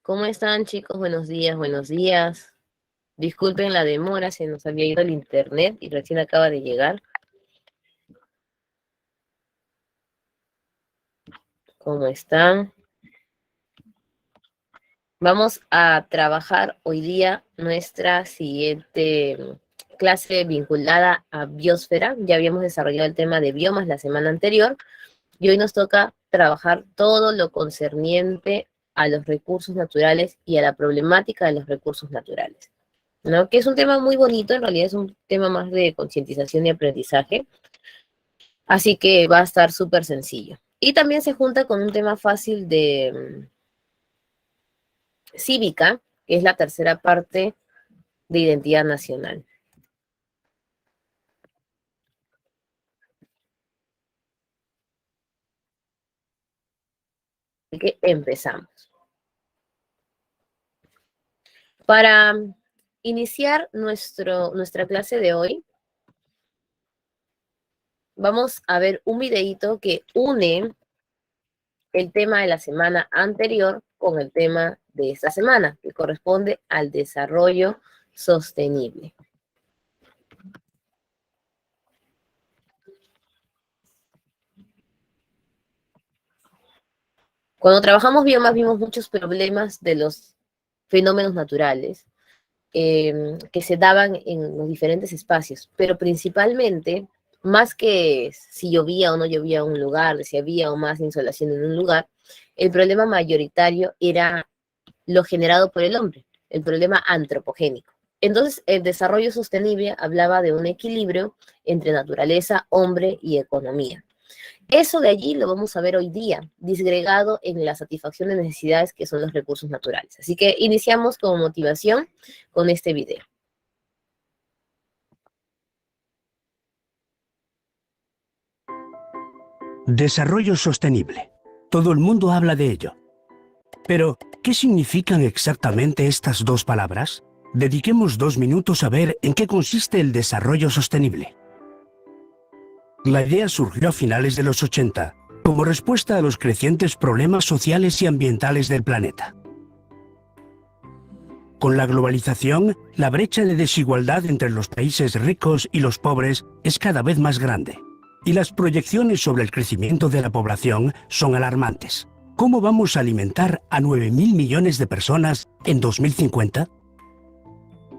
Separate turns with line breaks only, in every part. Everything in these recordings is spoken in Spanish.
¿Cómo están, chicos? Buenos días, buenos días. Disculpen la demora, se nos había ido el internet y recién acaba de llegar. ¿Cómo están? Vamos a trabajar hoy día nuestra siguiente clase vinculada a biosfera. Ya habíamos desarrollado el tema de biomas la semana anterior y hoy nos toca trabajar todo lo concerniente a los recursos naturales y a la problemática de los recursos naturales, ¿no? Que es un tema muy bonito, en realidad es un tema más de concientización y aprendizaje, así que va a estar súper sencillo. Y también se junta con un tema fácil de cívica, que es la tercera parte de identidad nacional. Así que empezamos. Para iniciar nuestra clase de hoy, vamos a ver un videíto que une el tema de la semana anterior con el tema de esta semana, que corresponde al desarrollo sostenible. Cuando trabajamos biomas vimos muchos problemas de los fenómenos naturales que se daban en los diferentes espacios, pero principalmente, más que si llovía o no llovía en un lugar, si había o más insolación en un lugar, el problema mayoritario era lo generado por el hombre, el problema antropogénico. Entonces, el desarrollo sostenible hablaba de un equilibrio entre naturaleza, hombre y economía. Eso de allí lo vamos a ver hoy día, disgregado en la satisfacción de necesidades que son los recursos naturales. Así que iniciamos como motivación con este video.
Desarrollo sostenible. Todo el mundo habla de ello. Pero, ¿qué significan exactamente estas dos palabras? Dediquemos 2 minutos a ver en qué consiste el desarrollo sostenible. La idea surgió a finales de los 80, como respuesta a los crecientes problemas sociales y ambientales del planeta. Con la globalización, la brecha de desigualdad entre los países ricos y los pobres es cada vez más grande, y las proyecciones sobre el crecimiento de la población son alarmantes. ¿Cómo vamos a alimentar a 9.000 millones de personas en 2050?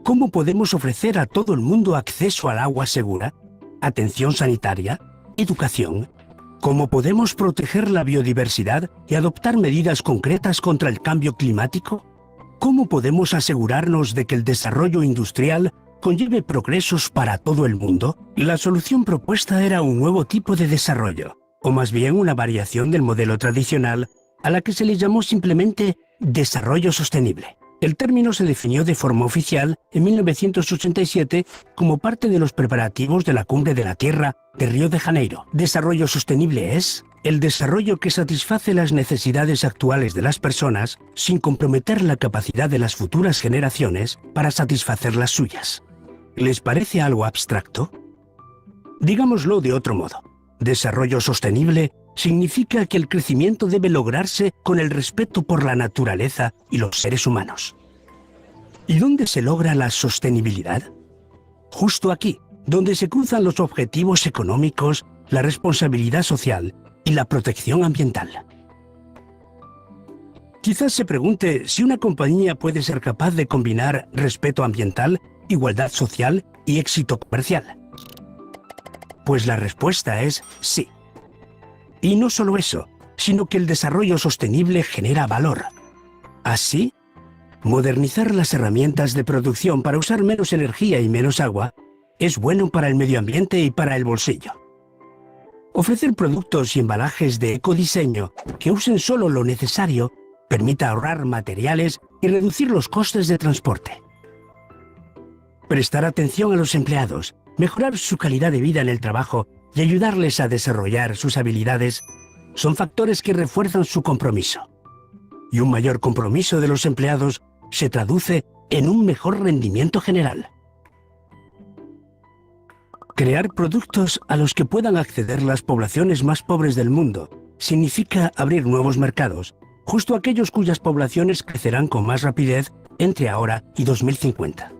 ¿Cómo podemos ofrecer a todo el mundo acceso al agua segura, atención sanitaria, educación? ¿Cómo podemos proteger la biodiversidad y adoptar medidas concretas contra el cambio climático? ¿Cómo podemos asegurarnos de que el desarrollo industrial conlleve progresos para todo el mundo? La solución propuesta era un nuevo tipo de desarrollo, o más bien una variación del modelo tradicional, a la que se le llamó simplemente desarrollo sostenible. El término se definió de forma oficial en 1987 como parte de los preparativos de la Cumbre de la Tierra de Río de Janeiro. Desarrollo sostenible es el desarrollo que satisface las necesidades actuales de las personas sin comprometer la capacidad de las futuras generaciones para satisfacer las suyas. ¿Les parece algo abstracto? Digámoslo de otro modo. Desarrollo sostenible significa que el crecimiento debe lograrse con el respeto por la naturaleza y los seres humanos. ¿Y dónde se logra la sostenibilidad? Justo aquí, donde se cruzan los objetivos económicos, la responsabilidad social y la protección ambiental. Quizás se pregunte si una compañía puede ser capaz de combinar respeto ambiental, igualdad social y éxito comercial. Pues la respuesta es sí. Y no solo eso, sino que el desarrollo sostenible genera valor. Así, modernizar las herramientas de producción para usar menos energía y menos agua es bueno para el medio ambiente y para el bolsillo. Ofrecer productos y embalajes de ecodiseño que usen solo lo necesario permite ahorrar materiales y reducir los costes de transporte. Prestar atención a los empleados, mejorar su calidad de vida en el trabajo y ayudarles a desarrollar sus habilidades son factores que refuerzan su compromiso. Y un mayor compromiso de los empleados se traduce en un mejor rendimiento general. Crear productos a los que puedan acceder las poblaciones más pobres del mundo significa abrir nuevos mercados justo aquellos cuyas poblaciones crecerán con más rapidez entre ahora y 2050.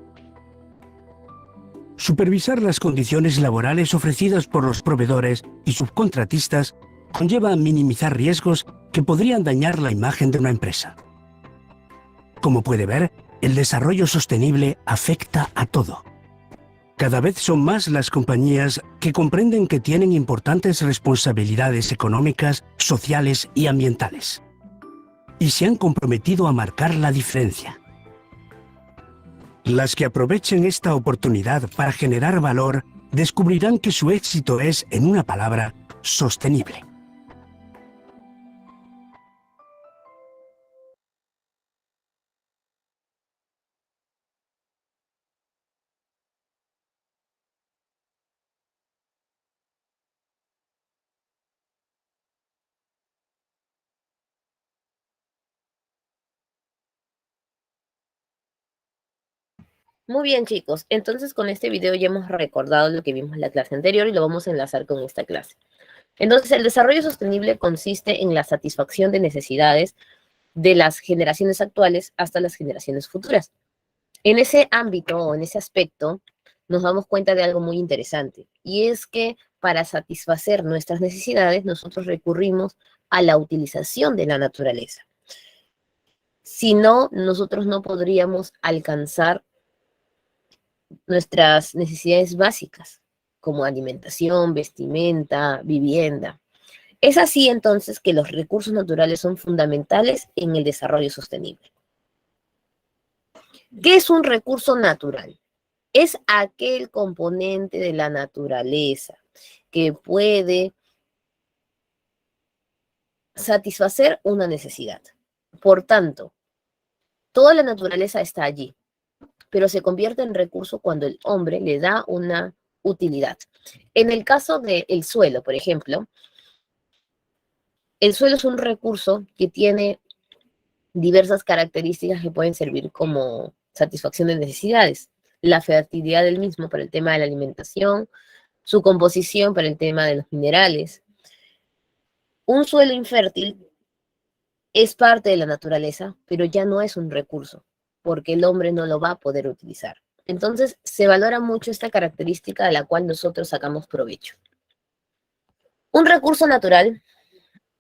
Supervisar las condiciones laborales ofrecidas por los proveedores y subcontratistas conlleva minimizar riesgos que podrían dañar la imagen de una empresa. Como puede ver, el desarrollo sostenible afecta a todo. Cada vez son más las compañías que comprenden que tienen importantes responsabilidades económicas, sociales y ambientales. Y se han comprometido a marcar la diferencia. Las que aprovechen esta oportunidad para generar valor descubrirán que su éxito es, en una palabra, sostenible.
Muy bien, chicos. Entonces, con este video ya hemos recordado lo que vimos en la clase anterior y lo vamos a enlazar con esta clase. Entonces, el desarrollo sostenible consiste en la satisfacción de necesidades de las generaciones actuales hasta las generaciones futuras. En ese ámbito o en ese aspecto, nos damos cuenta de algo muy interesante, y es que para satisfacer nuestras necesidades, nosotros recurrimos a la utilización de la naturaleza. Si no, nosotros no podríamos alcanzar nuestras necesidades básicas, como alimentación, vestimenta, vivienda. Es así entonces que los recursos naturales son fundamentales en el desarrollo sostenible. ¿Qué es un recurso natural? Es aquel componente de la naturaleza que puede satisfacer una necesidad. Por tanto, toda la naturaleza está allí, pero se convierte en recurso cuando el hombre le da una utilidad. En el caso del suelo, por ejemplo, el suelo es un recurso que tiene diversas características que pueden servir como satisfacción de necesidades. La fertilidad del mismo para el tema de la alimentación, su composición para el tema de los minerales. Un suelo infértil es parte de la naturaleza, pero ya no es un recurso, porque el hombre no lo va a poder utilizar. Entonces, se valora mucho esta característica de la cual nosotros sacamos provecho. Un recurso natural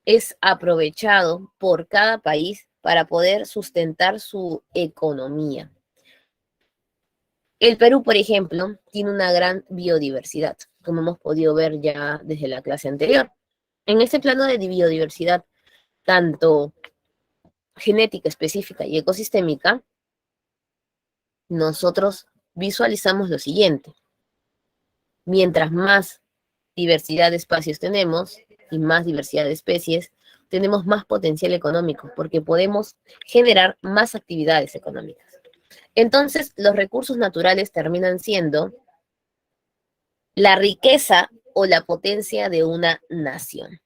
es aprovechado por cada país para poder sustentar su economía. El Perú, por ejemplo, tiene una gran biodiversidad, como hemos podido ver ya desde la clase anterior. En este plano de biodiversidad, tanto genética específica y ecosistémica, nosotros visualizamos lo siguiente. Mientras más diversidad de espacios tenemos y más diversidad de especies, tenemos más potencial económico porque podemos generar más actividades económicas. Entonces, los recursos naturales terminan siendo la riqueza o la potencia de una nación.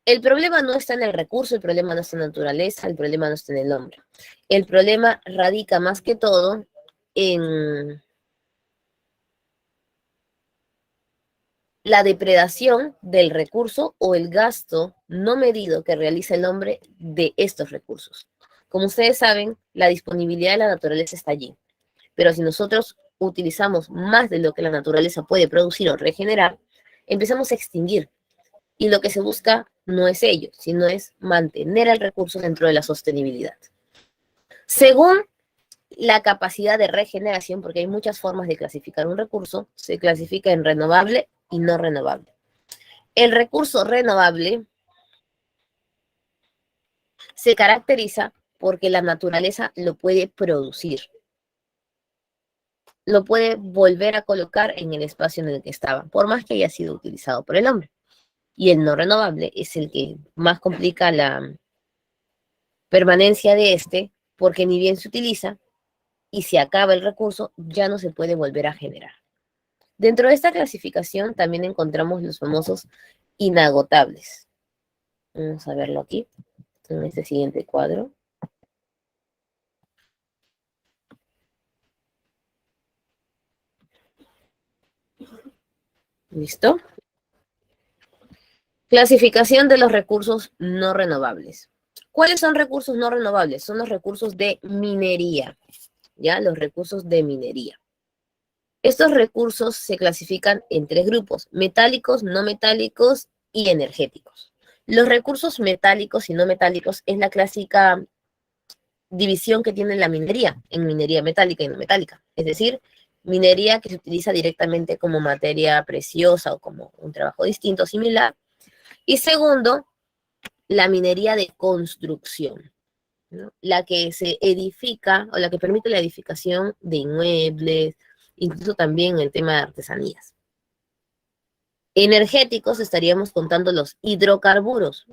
El problema no está en el recurso, el problema no está en la naturaleza, el problema no está en el hombre. El problema radica más que todo en la depredación del recurso o el gasto no medido que realiza el hombre de estos recursos. Como ustedes saben, la disponibilidad de la naturaleza está allí, pero si nosotros utilizamos más de lo que la naturaleza puede producir o regenerar, empezamos a extinguir. Y lo que se busca no es ello, sino es mantener el recurso dentro de la sostenibilidad. Según la capacidad de regeneración, porque hay muchas formas de clasificar un recurso, se clasifica en renovable y no renovable. El recurso renovable se caracteriza porque la naturaleza lo puede producir, lo puede volver a colocar en el espacio en el que estaba, por más que haya sido utilizado por el hombre. Y el no renovable es el que más complica la permanencia de este, porque ni bien se utiliza y se acaba el recurso, ya no se puede volver a generar. Dentro de esta clasificación también encontramos los famosos inagotables. Vamos a verlo aquí, en este siguiente cuadro. ¿Listo? Clasificación de los recursos no renovables. ¿Cuáles son recursos no renovables? Son los recursos de minería, ¿ya? Los recursos de minería. Estos recursos se clasifican en 3 grupos: metálicos, no metálicos y energéticos. Los recursos metálicos y no metálicos es la clásica división que tiene la minería, en minería metálica y no metálica. Es decir, minería que se utiliza directamente como materia preciosa o como un trabajo distinto, similar. Y segundo, la minería de construcción, ¿no? La que se edifica o la que permite la edificación de inmuebles, incluso también el tema de artesanías. Energéticos estaríamos contando los hidrocarburos.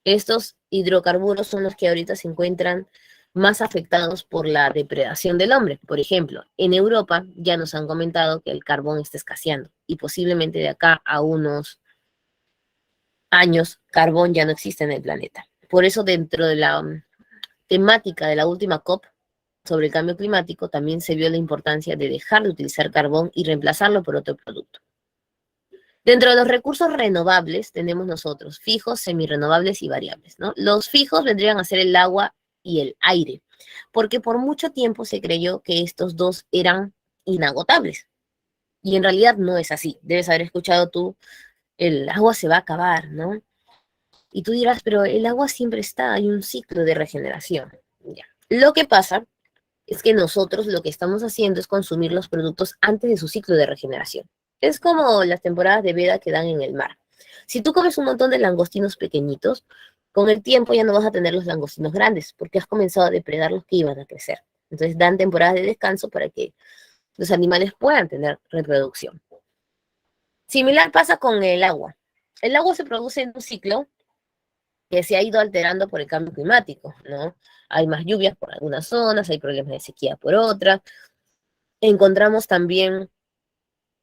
Estos hidrocarburos son los que ahorita se encuentran más afectados por la depredación del hombre. Por ejemplo, en Europa ya nos han comentado que el carbón está escaseando y posiblemente de acá a unos años carbón ya no existe en el planeta. Por eso dentro de la temática de la última COP sobre el cambio climático también se vio la importancia de dejar de utilizar carbón y reemplazarlo por otro producto. Dentro de los recursos renovables tenemos nosotros fijos, semirrenovables y variables, ¿no? Los fijos vendrían a ser el agua y el aire, porque por mucho tiempo se creyó que estos dos eran inagotables. Y en realidad no es así. Debes haber escuchado tú, el agua se va a acabar, ¿no? Y tú dirás, pero el agua siempre está, hay un ciclo de regeneración. Ya. Lo que pasa es que nosotros lo que estamos haciendo es consumir los productos antes de su ciclo de regeneración. Es como las temporadas de veda que dan en el mar. Si tú comes un montón de langostinos pequeñitos, con el tiempo ya no vas a tener los langostinos grandes, porque has comenzado a depredar los que iban a crecer. Entonces dan temporadas de descanso para que los animales puedan tener reproducción. Similar pasa con el agua. El agua se produce en un ciclo que se ha ido alterando por el cambio climático, ¿no? Hay más lluvias por algunas zonas, hay problemas de sequía por otras. Encontramos también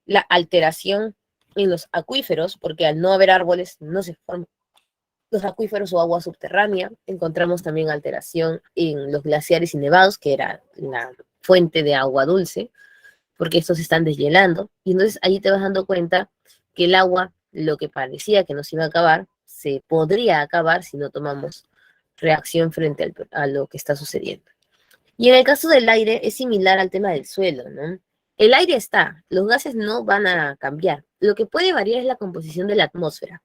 la alteración en los acuíferos, porque al no haber árboles no se forman los acuíferos o agua subterránea. Encontramos también alteración en los glaciares y nevados, que era la fuente de agua dulce, porque estos se están deshielando. Y entonces ahí te vas dando cuenta que el agua, lo que parecía que nos iba a acabar, se podría acabar si no tomamos reacción frente a lo que está sucediendo. Y en el caso del aire es similar al tema del suelo, ¿no? El aire está, los gases no van a cambiar. Lo que puede variar es la composición de la atmósfera.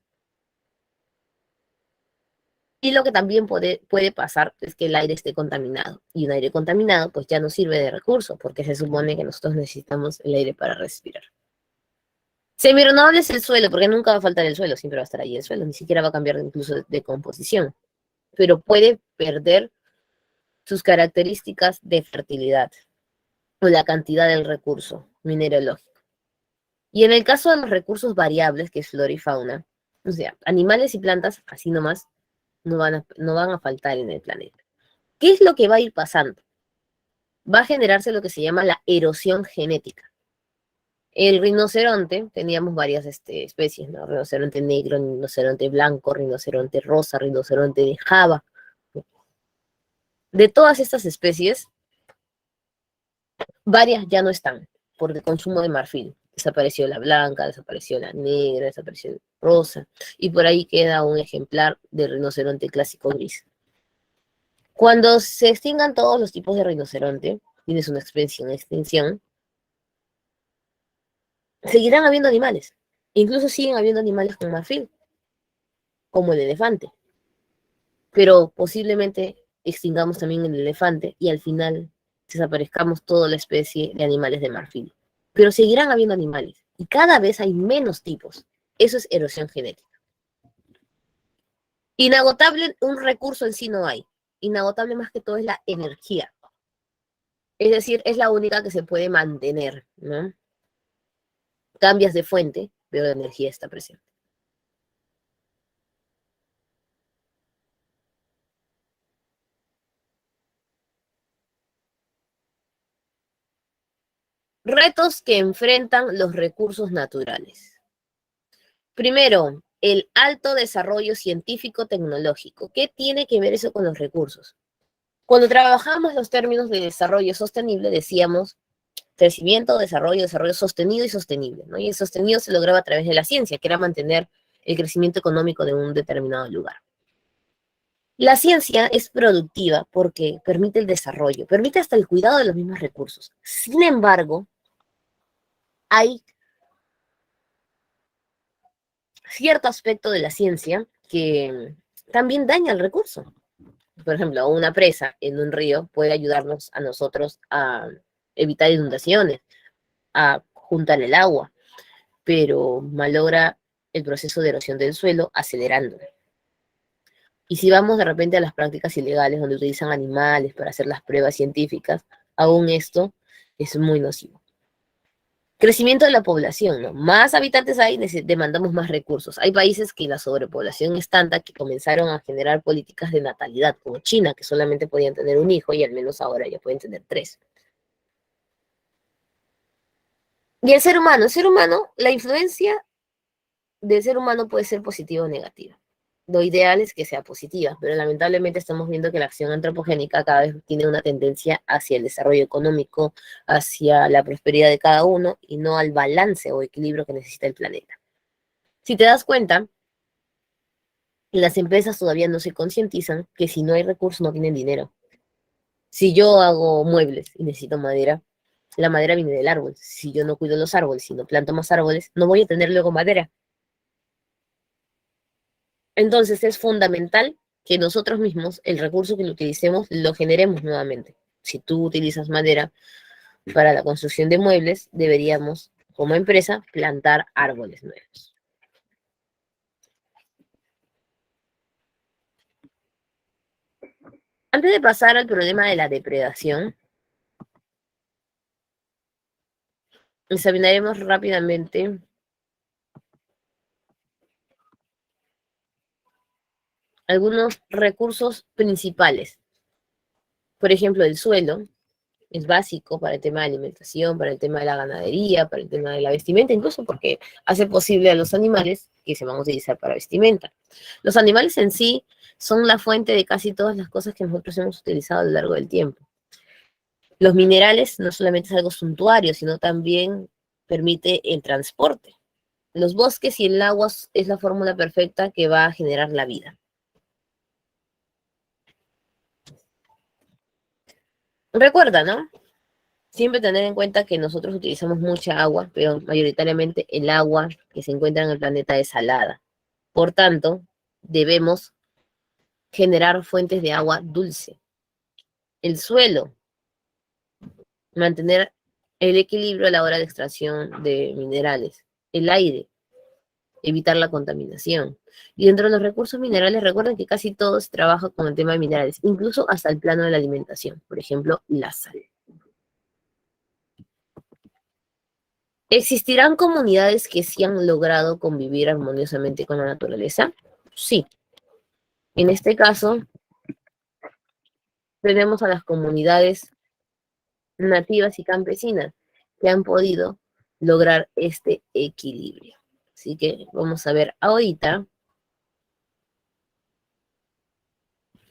Y lo que también puede pasar es que el aire esté contaminado. Y un aire contaminado pues ya no sirve de recurso, porque se supone que nosotros necesitamos el aire para respirar. Semirenovable es el suelo, porque nunca va a faltar el suelo, siempre va a estar ahí el suelo, ni siquiera va a cambiar incluso de composición. Pero puede perder sus características de fertilidad o la cantidad del recurso mineralógico. Y en el caso de los recursos variables, que es flora y fauna, o sea, animales y plantas, así nomás, no van a faltar en el planeta. ¿Qué es lo que va a ir pasando? Va a generarse lo que se llama la erosión genética. El rinoceronte, teníamos varias especies, ¿no? Rinoceronte negro, rinoceronte blanco, rinoceronte rosa, rinoceronte de Java. De todas estas especies, varias ya no están por el consumo de marfil. Desapareció la blanca, desapareció la negra, desapareció la rosa, y por ahí queda un ejemplar del rinoceronte clásico gris. Cuando se extingan todos los tipos de rinoceronte, tienes una especie en extinción, seguirán habiendo animales. Incluso siguen habiendo animales con marfil, como el elefante. Pero posiblemente extingamos también el elefante y al final desaparezcamos toda la especie de animales de marfil. Pero seguirán habiendo animales y cada vez hay menos tipos. Eso es erosión genética. Inagotable, un recurso en sí no hay. Inagotable más que todo es la energía. Es decir, es la única que se puede mantener, ¿no? Cambias de fuente, pero la energía está presente. Retos que enfrentan los recursos naturales. Primero, el alto desarrollo científico-tecnológico. ¿Qué tiene que ver eso con los recursos? Cuando trabajamos los términos de desarrollo sostenible, decíamos crecimiento, desarrollo sostenido y sostenible, ¿no? Y el sostenido se lograba a través de la ciencia, que era mantener el crecimiento económico de un determinado lugar. La ciencia es productiva porque permite el desarrollo, permite hasta el cuidado de los mismos recursos. Sin embargo, hay cierto aspecto de la ciencia que también daña el recurso. Por ejemplo, una presa en un río puede ayudarnos a nosotros a evitar inundaciones, a juntar el agua, pero malogra el proceso de erosión del suelo acelerándolo. Y si vamos de repente a las prácticas ilegales donde utilizan animales para hacer las pruebas científicas, aún esto es muy nocivo. Crecimiento de la población, ¿no? Más habitantes hay, demandamos más recursos. Hay países que la sobrepoblación es tanta que comenzaron a generar políticas de natalidad, como China, que solamente podían tener un hijo y al menos ahora ya pueden tener 3. Y el ser humano, la influencia del ser humano puede ser positiva o negativa. Lo ideal es que sea positiva, pero lamentablemente estamos viendo que la acción antropogénica cada vez tiene una tendencia hacia el desarrollo económico, hacia la prosperidad de cada uno y no al balance o equilibrio que necesita el planeta. Si te das cuenta, las empresas todavía no se concientizan que si no hay recursos no tienen dinero. Si yo hago muebles y necesito madera, la madera viene del árbol. Si yo no cuido los árboles, si no planto más árboles, no voy a tener luego madera. Entonces es fundamental que nosotros mismos, el recurso que lo utilicemos, lo generemos nuevamente. Si tú utilizas madera para la construcción de muebles, deberíamos, como empresa, plantar árboles nuevos. Antes de pasar al problema de la depredación, examinaremos rápidamente algunos recursos principales. Por ejemplo, el suelo es básico para el tema de alimentación, para el tema de la ganadería, para el tema de la vestimenta, incluso porque hace posible a los animales que se van a utilizar para vestimenta. Los animales en sí son la fuente de casi todas las cosas que nosotros hemos utilizado a lo largo del tiempo. Los minerales no solamente es algo suntuario, sino también permite el transporte. Los bosques y el agua es la fórmula perfecta que va a generar la vida. Recuerda, ¿no? Siempre tener en cuenta que nosotros utilizamos mucha agua, pero mayoritariamente el agua que se encuentra en el planeta es salada. Por tanto, debemos generar fuentes de agua dulce. El suelo, mantener el equilibrio a la hora de extracción de minerales. El aire, evitar la contaminación. Y dentro de los recursos minerales, recuerden que casi todo se trabaja con el tema de minerales, incluso hasta el plano de la alimentación. Por ejemplo, la sal. ¿Existirán comunidades que sí han logrado convivir armoniosamente con la naturaleza? Sí. En este caso, tenemos a las comunidades nativas y campesinas que han podido lograr este equilibrio. Así que vamos a ver ahorita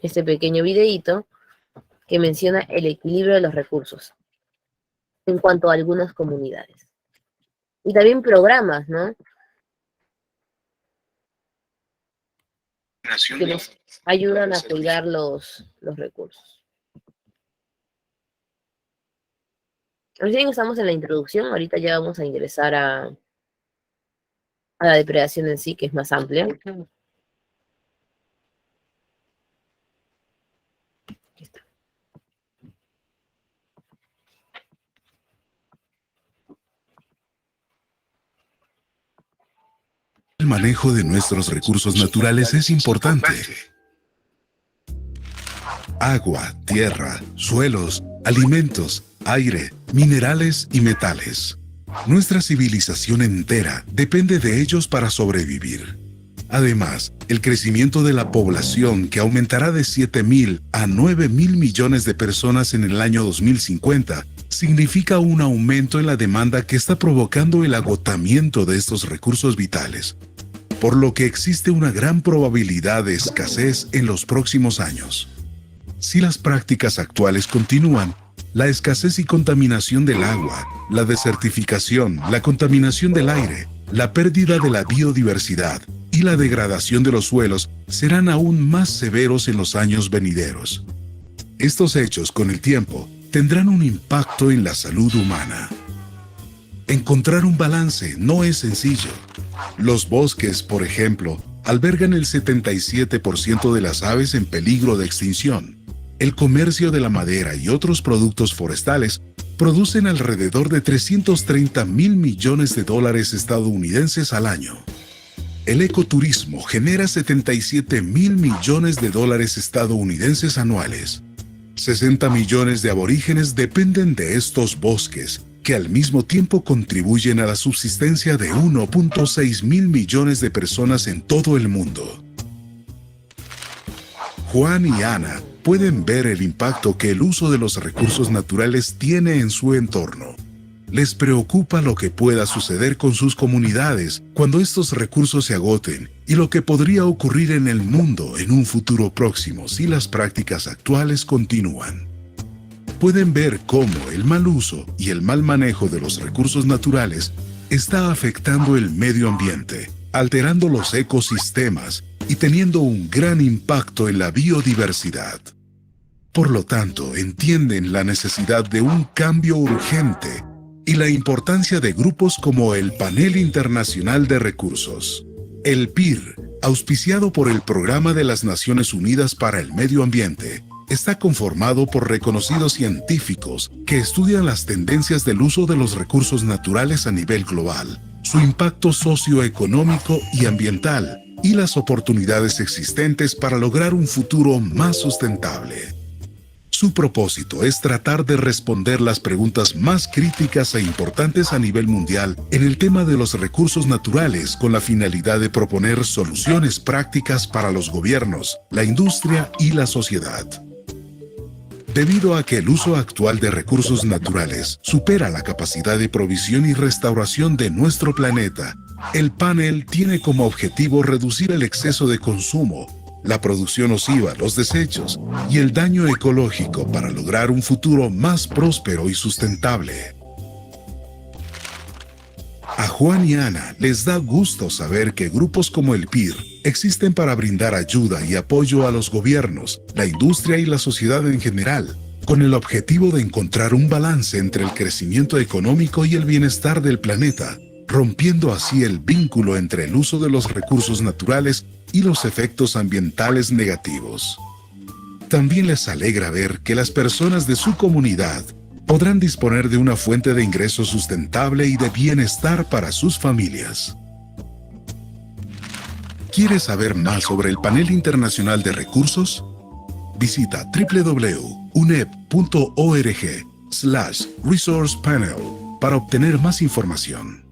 este pequeño videíto que menciona el equilibrio de los recursos en cuanto a algunas comunidades. Y también programas, ¿no? Que nos ayudan a cuidar los recursos. Recién estamos en la introducción, ahorita ya vamos a ingresar a la depredación en sí, que es más amplia. Aquí está.
El manejo de nuestros recursos naturales es importante. Agua, tierra, suelos, alimentos, aire, minerales y metales. Nuestra civilización entera depende de ellos para sobrevivir. Además, el crecimiento de la población, que aumentará de 7.000 a 9.000 millones de personas en el año 2050, significa un aumento en la demanda que está provocando el agotamiento de estos recursos vitales, por lo que existe una gran probabilidad de escasez en los próximos años. Si las prácticas actuales continúan, la escasez y contaminación del agua, la desertificación, la contaminación del aire, la pérdida de la biodiversidad y la degradación de los suelos serán aún más severos en los años venideros. Estos hechos, con el tiempo, tendrán un impacto en la salud humana. Encontrar un balance no es sencillo. Los bosques, por ejemplo, albergan el 77% de las aves en peligro de extinción. El comercio de la madera y otros productos forestales producen alrededor de 330.000 millones de dólares estadounidenses al año. El ecoturismo genera 77.000 millones de dólares estadounidenses anuales. 60 millones de aborígenes dependen de estos bosques, que al mismo tiempo contribuyen a la subsistencia de 1.6 mil millones de personas en todo el mundo. Juan y Ana pueden ver el impacto que el uso de los recursos naturales tiene en su entorno. Les preocupa lo que pueda suceder con sus comunidades cuando estos recursos se agoten y lo que podría ocurrir en el mundo en un futuro próximo si las prácticas actuales continúan. Pueden ver cómo el mal uso y el mal manejo de los recursos naturales está afectando el medio ambiente, alterando los ecosistemas y teniendo un gran impacto en la biodiversidad. Por lo tanto, entienden la necesidad de un cambio urgente y la importancia de grupos como el Panel Internacional de Recursos. El PIR, auspiciado por el Programa de las Naciones Unidas para el Medio Ambiente, está conformado por reconocidos científicos que estudian las tendencias del uso de los recursos naturales a nivel global, su impacto socioeconómico y ambiental, y las oportunidades existentes para lograr un futuro más sustentable. Su propósito es tratar de responder las preguntas más críticas e importantes a nivel mundial en el tema de los recursos naturales con la finalidad de proponer soluciones prácticas para los gobiernos, la industria y la sociedad. Debido a que el uso actual de recursos naturales supera la capacidad de provisión y restauración de nuestro planeta, el panel tiene como objetivo reducir el exceso de consumo, la producción nociva, los desechos y el daño ecológico para lograr un futuro más próspero y sustentable. A Juan y Ana les da gusto saber que grupos como el PIR existen para brindar ayuda y apoyo a los gobiernos, la industria y la sociedad en general, con el objetivo de encontrar un balance entre el crecimiento económico y el bienestar del planeta, rompiendo así el vínculo entre el uso de los recursos naturales y los efectos ambientales negativos. También les alegra ver que las personas de su comunidad podrán disponer de una fuente de ingreso sustentable y de bienestar para sus familias. ¿Quieres saber más sobre el Panel Internacional de Recursos? Visita www.unep.org/resourcepanel para obtener más información.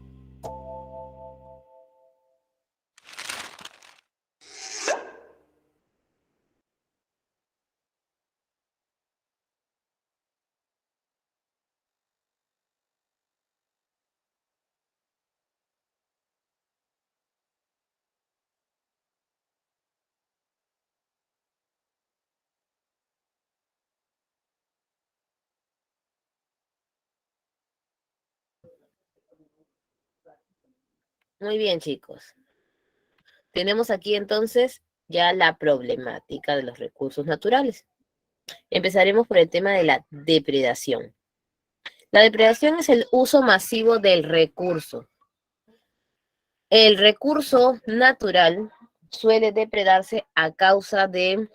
Muy bien, chicos. Tenemos aquí entonces ya la problemática de los recursos naturales. Empezaremos por el tema de la depredación. La depredación es el uso masivo del recurso. El recurso natural suele depredarse a causa de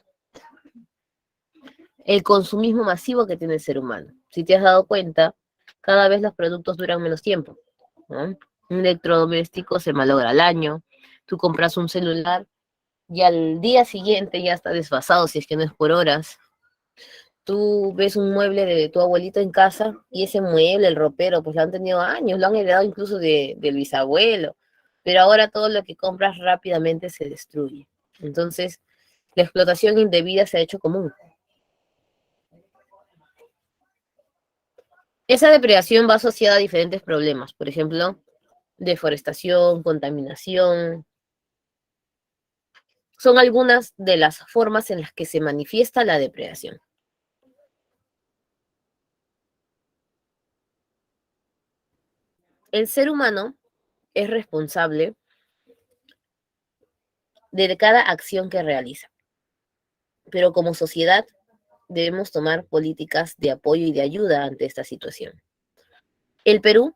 el consumismo masivo que tiene el ser humano. Si te has dado cuenta, cada vez los productos duran menos tiempo, ¿no? Un electrodoméstico se malogra al año, tú compras un celular y al día siguiente ya está desfasado si es que no es por horas. Tú ves un mueble de tu abuelito en casa y ese mueble, el ropero, pues lo han tenido años, lo han heredado incluso del bisabuelo, pero ahora todo lo que compras rápidamente se destruye. Entonces, la explotación indebida se ha hecho común. Esa depredación va asociada a diferentes problemas, por ejemplo, deforestación, contaminación. Son algunas de las formas en las que se manifiesta la depredación. El ser humano es responsable de cada acción que realiza. Pero como sociedad debemos tomar políticas de apoyo y de ayuda ante esta situación. El Perú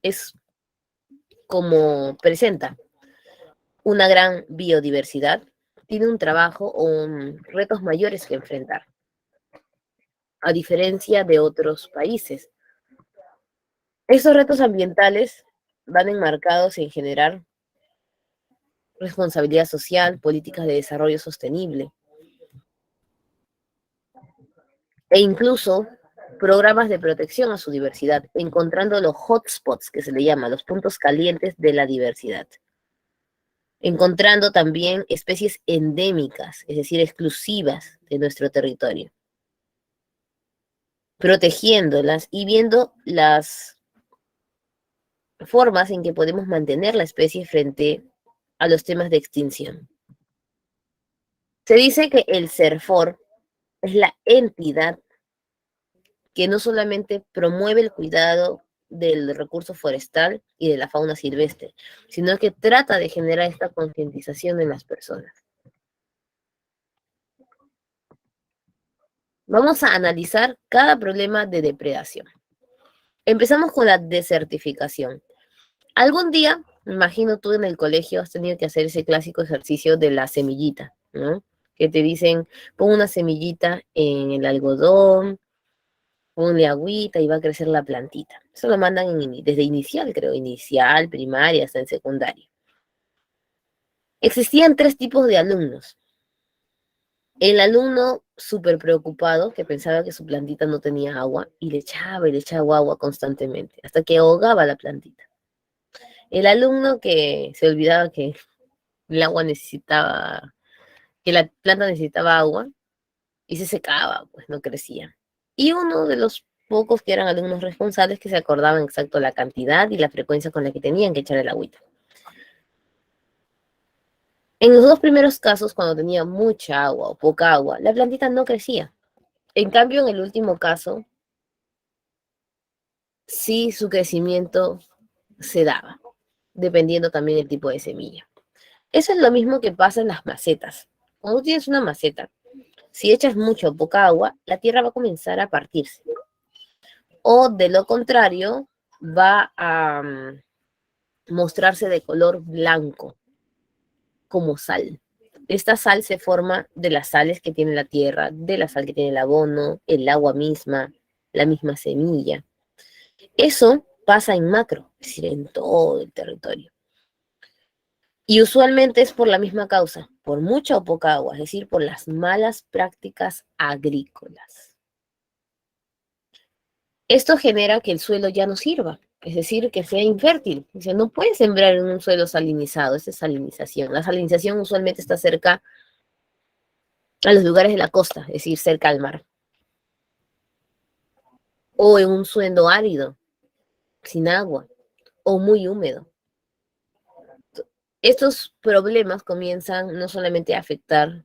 es como presenta una gran biodiversidad, tiene un trabajo o retos mayores que enfrentar, a diferencia de otros países. Estos retos ambientales van enmarcados en generar responsabilidad social, políticas de desarrollo sostenible e incluso programas de protección a su diversidad, encontrando los hotspots que se le llama, los puntos calientes de la diversidad. Encontrando también especies endémicas, es decir, exclusivas de nuestro territorio, protegiéndolas y viendo las formas en que podemos mantener la especie frente a los temas de extinción. Se dice que el CERFOR es la entidad que no solamente promueve el cuidado del recurso forestal y de la fauna silvestre, sino que trata de generar esta concientización en las personas. Vamos a analizar cada problema de depredación. Empezamos con la desertificación. Algún día, me imagino tú en el colegio has tenido que hacer ese clásico ejercicio de la semillita, ¿no? Que te dicen, pon una semillita en el algodón, ponle agüita y va a crecer la plantita. Eso lo mandan desde inicial, creo, inicial, primaria, hasta en secundaria. Existían 3 tipos de alumnos. El alumno súper preocupado, que pensaba que su plantita no tenía agua, y le echaba agua constantemente, hasta que ahogaba la plantita. El alumno que se olvidaba que el agua necesitaba, que la planta necesitaba agua, y se secaba, pues no crecía. Y uno de los pocos que eran alumnos responsables que se acordaban exacto la cantidad y la frecuencia con la que tenían que echar el agüita. En los 2 primeros casos, cuando tenía mucha agua o poca agua, la plantita no crecía. En cambio, en el último caso, sí su crecimiento se daba, dependiendo también del tipo de semilla. Eso es lo mismo que pasa en las macetas. Cuando tú tienes una maceta, si echas mucha o poca agua, la tierra va a comenzar a partirse. O de lo contrario, va a mostrarse de color blanco, como sal. Esta sal se forma de las sales que tiene la tierra, de la sal que tiene el abono, el agua misma, la misma semilla. Eso pasa en macro, es decir, en todo el territorio. Y usualmente es por la misma causa, por mucha o poca agua, es decir, por las malas prácticas agrícolas. Esto genera que el suelo ya no sirva, es decir, que sea infértil. O sea, no puedes sembrar en un suelo salinizado, esa es salinización. La salinización usualmente está cerca a los lugares de la costa, es decir, cerca al mar. O en un suelo árido, sin agua, o muy húmedo. Estos problemas comienzan no solamente a afectar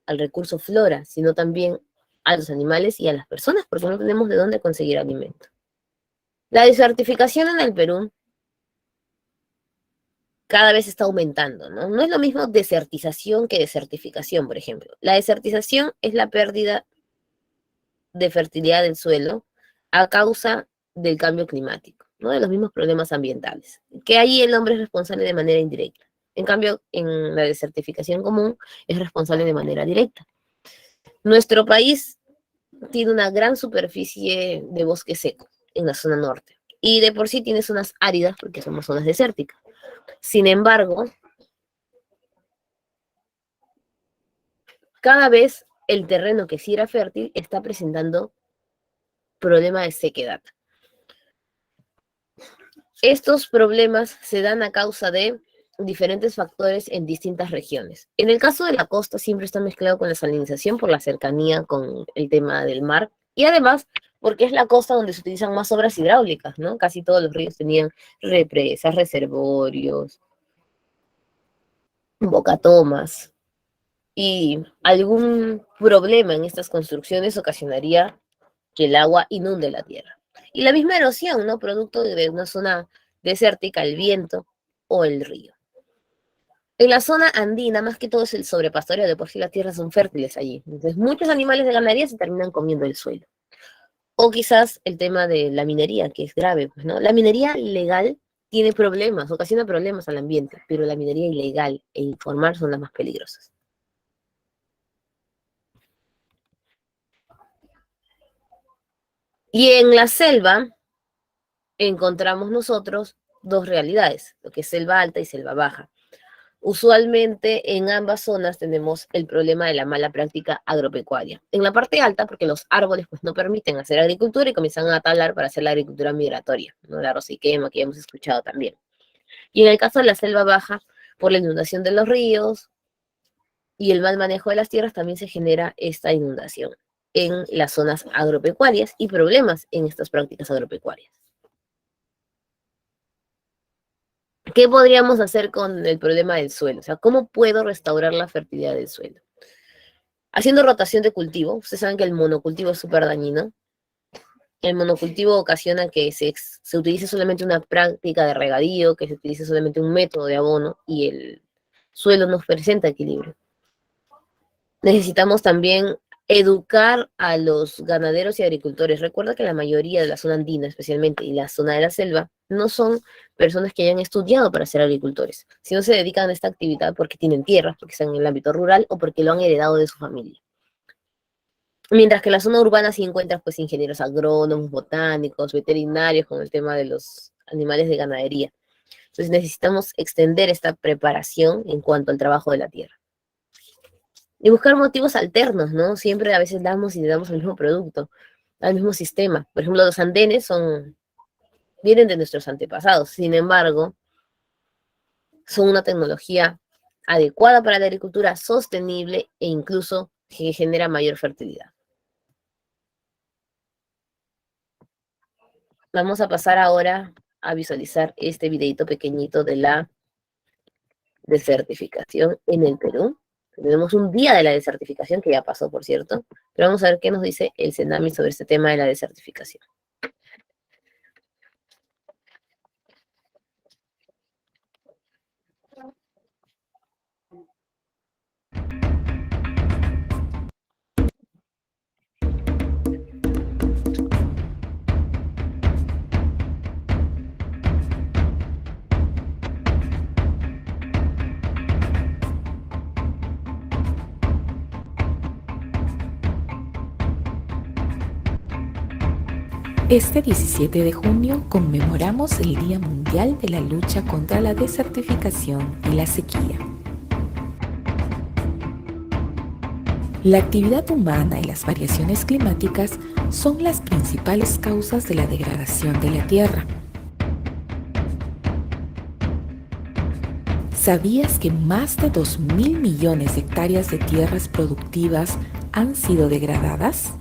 al recurso flora, sino también a los animales y a las personas, porque no tenemos de dónde conseguir alimento. La desertificación en el Perú cada vez está aumentando, ¿no? No es lo mismo desertización que desertificación, por ejemplo. La desertización es la pérdida de fertilidad del suelo a causa del cambio climático, ¿no? De los mismos problemas ambientales, que ahí el hombre es responsable de manera indirecta. En cambio, en la desertificación común es responsable de manera directa. Nuestro país tiene una gran superficie de bosque seco en la zona norte, y de por sí tiene zonas áridas porque somos zonas desérticas. Sin embargo, cada vez el terreno que sí era fértil está presentando problemas de sequedad. Estos problemas se dan a causa de diferentes factores en distintas regiones. En el caso de la costa siempre está mezclado con la salinización por la cercanía con el tema del mar y además porque es la costa donde se utilizan más obras hidráulicas, ¿no? Casi todos los ríos tenían represas, reservorios, bocatomas y algún problema en estas construcciones ocasionaría que el agua inunde la tierra. Y la misma erosión, ¿no? Producto de una zona desértica, el viento o el río. En la zona andina, más que todo es el sobrepastoreo, de por sí las tierras son fértiles allí. Entonces, muchos animales de ganadería se terminan comiendo el suelo. O quizás el tema de la minería, que es grave, pues, ¿no? La minería legal tiene problemas, ocasiona problemas al ambiente, pero la minería ilegal e informal son las más peligrosas. Y en la selva encontramos nosotros dos realidades, lo que es selva alta y selva baja. Usualmente en ambas zonas tenemos el problema de la mala práctica agropecuaria. En la parte alta, porque los árboles pues, no permiten hacer agricultura y comienzan a talar para hacer la agricultura migratoria, ¿no? La rosiquema que ya hemos escuchado también. Y en el caso de la selva baja, por la inundación de los ríos y el mal manejo de las tierras, también se genera esta inundación en las zonas agropecuarias y problemas en estas prácticas agropecuarias. ¿Qué podríamos hacer con el problema del suelo? O sea, ¿cómo puedo restaurar la fertilidad del suelo? Haciendo rotación de cultivo. Ustedes saben que el monocultivo es súper dañino. El monocultivo ocasiona que se utilice solamente una práctica de regadío, que se utilice solamente un método de abono y el suelo no presenta equilibrio. Necesitamos también educar a los ganaderos y agricultores. Recuerda que la mayoría de la zona andina, especialmente, y la zona de la selva, no son personas que hayan estudiado para ser agricultores, sino se dedican a esta actividad porque tienen tierras, porque están en el ámbito rural o porque lo han heredado de su familia. Mientras que en la zona urbana sí encuentras pues ingenieros agrónomos, botánicos, veterinarios con el tema de los animales de ganadería. Entonces necesitamos extender esta preparación en cuanto al trabajo de la tierra. Y buscar motivos alternos, ¿no? Siempre a veces damos y le damos el mismo producto, al mismo sistema. Por ejemplo, los andenes vienen de nuestros antepasados. Sin embargo, son una tecnología adecuada para la agricultura, sostenible e incluso que genera mayor fertilidad. Vamos a pasar ahora a visualizar este videito pequeñito de la desertificación en el Perú. Tenemos un día de la desertificación que ya pasó, por cierto, pero vamos a ver qué nos dice el CENAMI sobre este tema de la desertificación.
Este 17 de junio conmemoramos el Día Mundial de la Lucha contra la Desertificación y la Sequía. La actividad humana y las variaciones climáticas son las principales causas de la degradación de la tierra. ¿Sabías que más de 2.000 millones de hectáreas de tierras productivas han sido degradadas?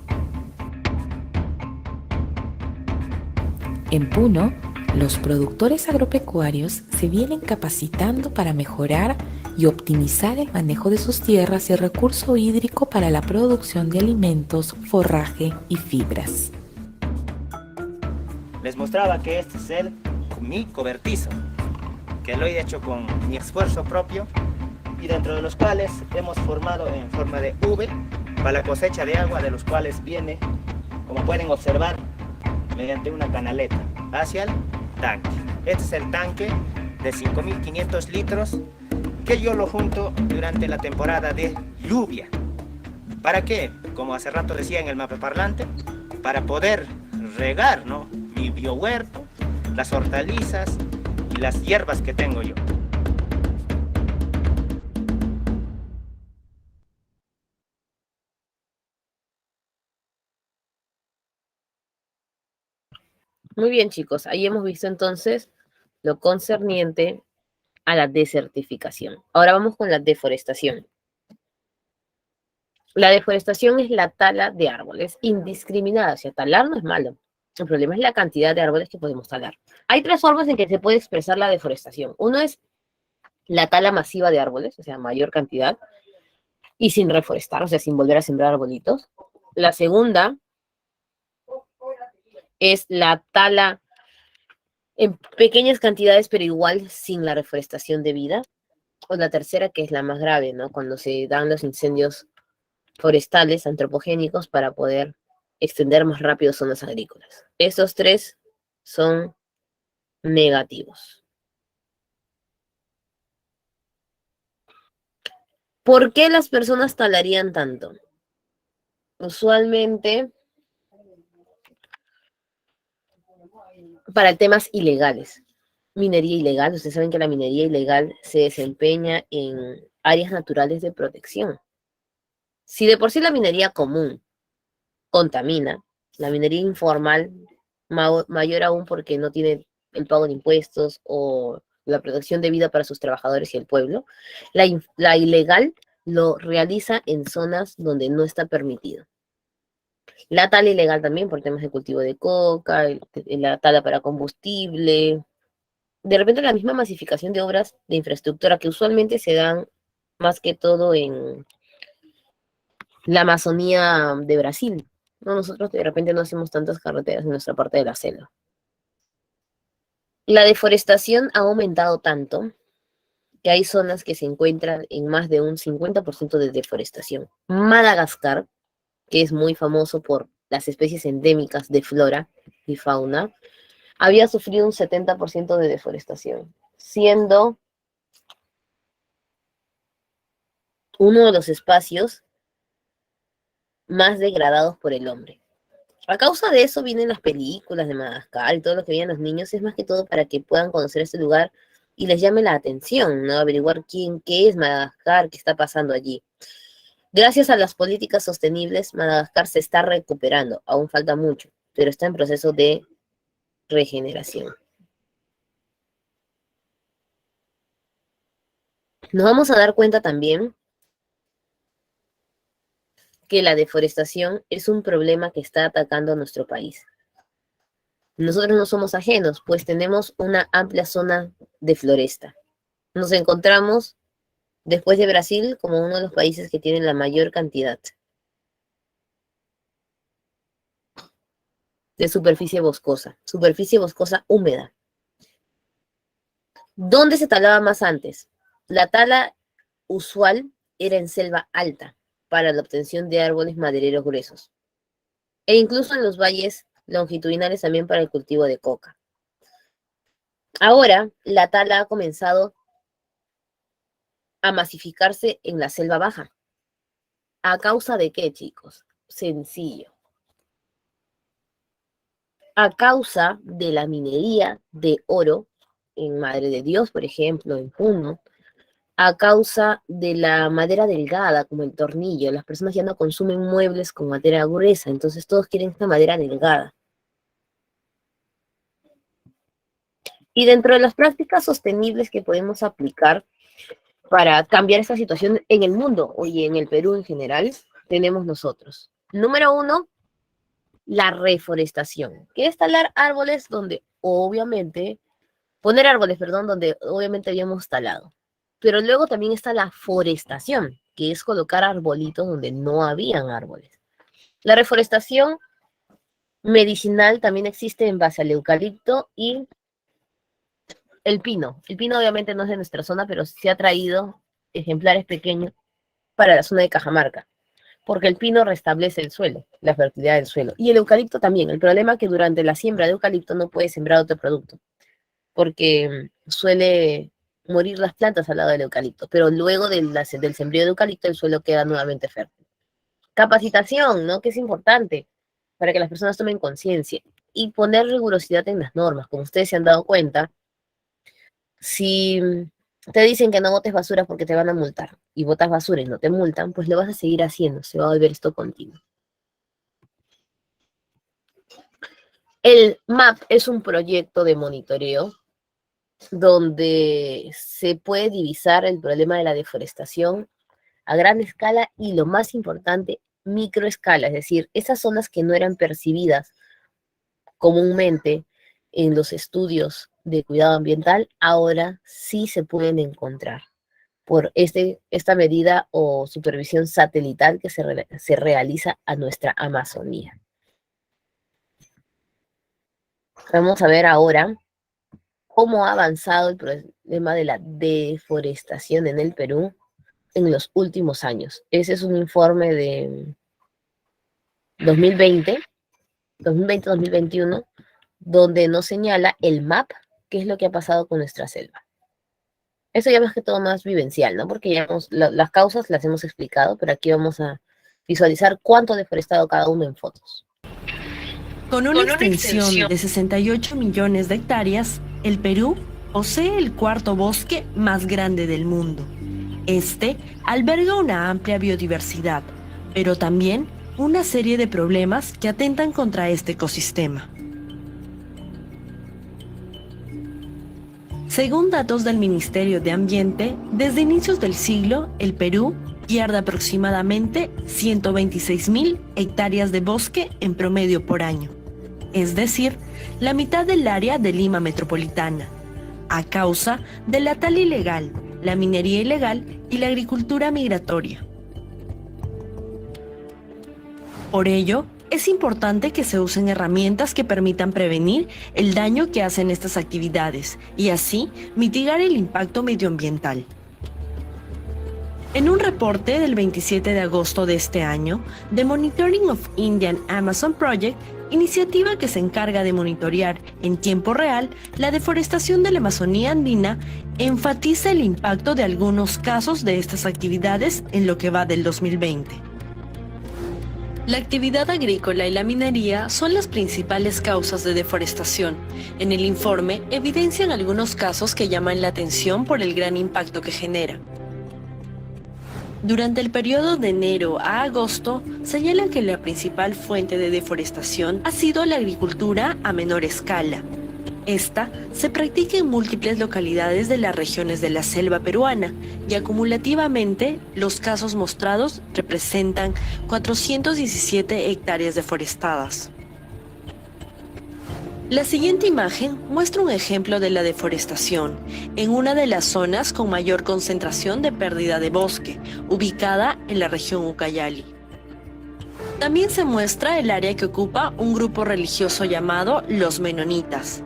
En Puno, los productores agropecuarios se vienen capacitando para mejorar y optimizar el manejo de sus tierras y recurso hídrico para la producción de alimentos, forraje y fibras.
Les mostraba que este es mi cobertizo, que lo he hecho con mi esfuerzo propio y dentro de los cuales hemos formado en forma de V para la cosecha de agua, de los cuales viene, como pueden observar, mediante una canaleta hacia el tanque. Este es el tanque de 5.500 litros que yo lo junto durante la temporada de lluvia. ¿Para qué? Como hace rato decía en el mapa parlante, para poder regar, ¿no?, mi biohuerto, las hortalizas y las hierbas que tengo yo.
Muy bien, chicos. Ahí hemos visto entonces lo concerniente a la desertificación. Ahora vamos con la deforestación. La deforestación es la tala de árboles indiscriminada. O sea, talar no es malo. El problema es la cantidad de árboles que podemos talar. Hay tres formas en que se puede expresar la deforestación. Uno es la tala masiva de árboles, o sea, mayor cantidad, y sin reforestar, o sea, sin volver a sembrar arbolitos. La segunda es la tala en pequeñas cantidades, pero igual sin la reforestación debida. o la tercera, que es la más grave, ¿no? Cuando se dan los incendios forestales antropogénicos para poder extender más rápido zonas agrícolas. Estos tres son negativos. ¿Por qué las personas talarían tanto? Usualmente para temas ilegales. Minería ilegal, ustedes saben que la minería ilegal se desempeña en áreas naturales de protección. Si de por sí la minería común contamina, la minería informal, mayor aún porque no tiene el pago de impuestos o la protección debida para sus trabajadores y el pueblo, la ilegal lo realiza en zonas donde no está permitido. La tala ilegal también por temas de cultivo de coca, la tala para combustible, de repente la misma masificación de obras de infraestructura que usualmente se dan más que todo en la Amazonía de Brasil. ¿No? Nosotros de repente no hacemos tantas carreteras en nuestra parte de la selva. La deforestación ha aumentado tanto que hay zonas que se encuentran en más de un 50% de deforestación. Madagascar, que es muy famoso por las especies endémicas de flora y fauna, había sufrido un 70% de deforestación, siendo uno de los espacios más degradados por el hombre. A causa de eso vienen las películas de Madagascar y todo lo que veían los niños, es más que todo para que puedan conocer este lugar y les llame la atención, ¿no? Averiguar qué es Madagascar, qué está pasando allí. Gracias a las políticas sostenibles, Madagascar se está recuperando, aún falta mucho, pero está en proceso de regeneración. Nos vamos a dar cuenta también que la deforestación es un problema que está atacando a nuestro país. Nosotros no somos ajenos, pues tenemos una amplia zona de floresta. Nos encontramos, después de Brasil, como uno de los países que tienen la mayor cantidad de superficie boscosa húmeda. ¿Dónde se talaba más antes? La tala usual era en selva alta, para la obtención de árboles madereros gruesos, e incluso en los valles longitudinales también para el cultivo de coca. Ahora, la tala ha comenzado a masificarse en la selva baja. ¿A causa de qué, chicos? Sencillo. A causa de la minería de oro en Madre de Dios, por ejemplo, en Puno, a causa de la madera delgada, como el tornillo. Las personas ya no consumen muebles con madera gruesa, entonces todos quieren esta madera delgada. Y dentro de las prácticas sostenibles que podemos aplicar para cambiar esta situación en el mundo y en el Perú en general, tenemos nosotros. Número 1, la reforestación, que es talar árboles donde obviamente, poner árboles, perdón, donde obviamente habíamos talado. Pero luego también está la forestación, que es colocar arbolitos donde no habían árboles. La reforestación medicinal también existe en base al eucalipto y el pino. El pino obviamente no es de nuestra zona, pero se ha traído ejemplares pequeños para la zona de Cajamarca, porque el pino restablece el suelo, la fertilidad del suelo. Y el eucalipto también. El problema es que durante la siembra de eucalipto no puedes sembrar otro producto, porque suele morir las plantas al lado del eucalipto, pero luego del sembrío de eucalipto el suelo queda nuevamente fértil. Capacitación, ¿no? Que es importante para que las personas tomen conciencia y poner rigurosidad en las normas. Como ustedes se han dado cuenta, si te dicen que no botes basura porque te van a multar y botas basura y no te multan, pues lo vas a seguir haciendo, se va a volver esto continuo. El MAP es un proyecto de monitoreo donde se puede divisar el problema de la deforestación a gran escala y, lo más importante, microescala, es decir, esas zonas que no eran percibidas comúnmente en los estudios de cuidado ambiental, ahora sí se pueden encontrar por esta medida o supervisión satelital que se realiza a nuestra Amazonía. Vamos a ver ahora cómo ha avanzado el problema de la deforestación en el Perú en los últimos años. Ese es un informe de 2020, 2020-2021, donde nos señala el MAP, qué es lo que ha pasado con nuestra selva. Eso ya más que todo más vivencial, ¿no? Porque ya las causas las hemos explicado, pero aquí vamos a visualizar cuánto ha deforestado cada uno en fotos.
Con una extensión de 68 millones de hectáreas, el Perú posee el cuarto bosque más grande del mundo. Este alberga una amplia biodiversidad, pero también una serie de problemas que atentan contra este ecosistema. Según datos del Ministerio de Ambiente, desde inicios del siglo, el Perú pierde aproximadamente 126.000 hectáreas de bosque en promedio por año, es decir, la mitad del área de Lima metropolitana, a causa de la tala ilegal, la minería ilegal y la agricultura migratoria. Por ello, es importante que se usen herramientas que permitan prevenir el daño que hacen estas actividades y así mitigar el impacto medioambiental. En un reporte del 27 de agosto de este año, The Monitoring of Indian Amazon Project, iniciativa que se encarga de monitorear en tiempo real la deforestación de la Amazonía andina, enfatiza el impacto de algunos casos de estas actividades en lo que va del 2020. La actividad agrícola y la minería son las principales causas de deforestación. En el informe evidencian algunos casos que llaman la atención por el gran impacto que genera. Durante el periodo de enero a agosto, señalan que la principal fuente de deforestación ha sido la agricultura a menor escala. Esta se practica en múltiples localidades de las regiones de la selva peruana y acumulativamente los casos mostrados representan 417 hectáreas deforestadas. La siguiente imagen muestra un ejemplo de la deforestación en una de las zonas con mayor concentración de pérdida de bosque, ubicada en la región Ucayali. También se muestra el área que ocupa un grupo religioso llamado los Menonitas.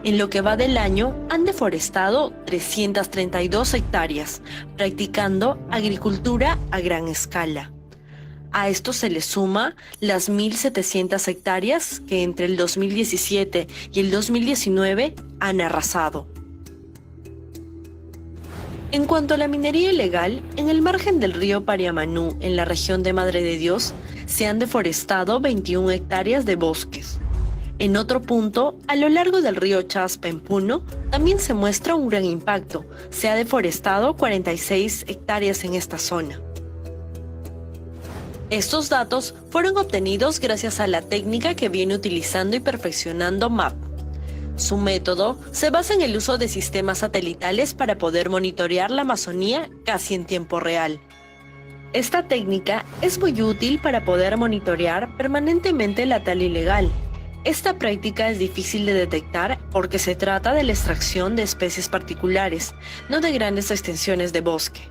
En lo que va del año, han deforestado 332 hectáreas, practicando agricultura a gran escala. A esto se le suma las 1.700 hectáreas que entre el 2017 y el 2019 han arrasado. En cuanto a la minería ilegal, en el margen del río Pariamanú, en la región de Madre de Dios, se han deforestado 21 hectáreas de bosques. En otro punto, a lo largo del río Chaspa en Puno, también se muestra un gran impacto. Se ha deforestado 46 hectáreas en esta zona. Estos datos fueron obtenidos gracias a la técnica que viene utilizando y perfeccionando MAP. Su método se basa en el uso de sistemas satelitales para poder monitorear la Amazonía casi en tiempo real. Esta técnica es muy útil para poder monitorear permanentemente la tala ilegal. Esta práctica es difícil de detectar porque se trata de la extracción de especies particulares, no de grandes extensiones de bosque.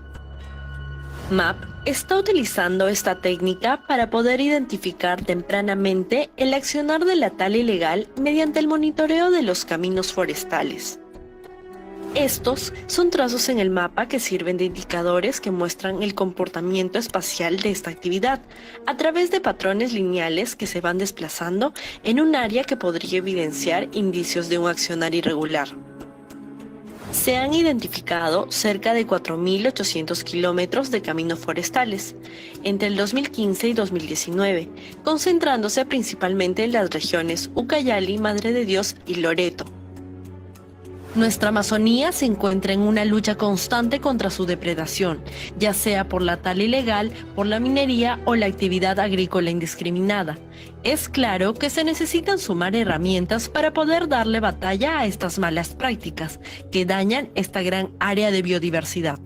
MAP está utilizando esta técnica para poder identificar tempranamente el accionar de la tala ilegal mediante el monitoreo de los caminos forestales. Estos son trazos en el mapa que sirven de indicadores que muestran el comportamiento espacial de esta actividad a través de patrones lineales que se van desplazando en un área que podría evidenciar indicios de un accionar irregular. Se han identificado cerca de 4.800 kilómetros de caminos forestales entre el 2015 y 2019, concentrándose principalmente en las regiones Ucayali, Madre de Dios y Loreto. Nuestra Amazonía se encuentra en una lucha constante contra su depredación, ya sea por la tala ilegal, por la minería o la actividad agrícola indiscriminada. Es claro que se necesitan sumar herramientas para poder darle batalla a estas malas prácticas que dañan esta gran área de biodiversidad.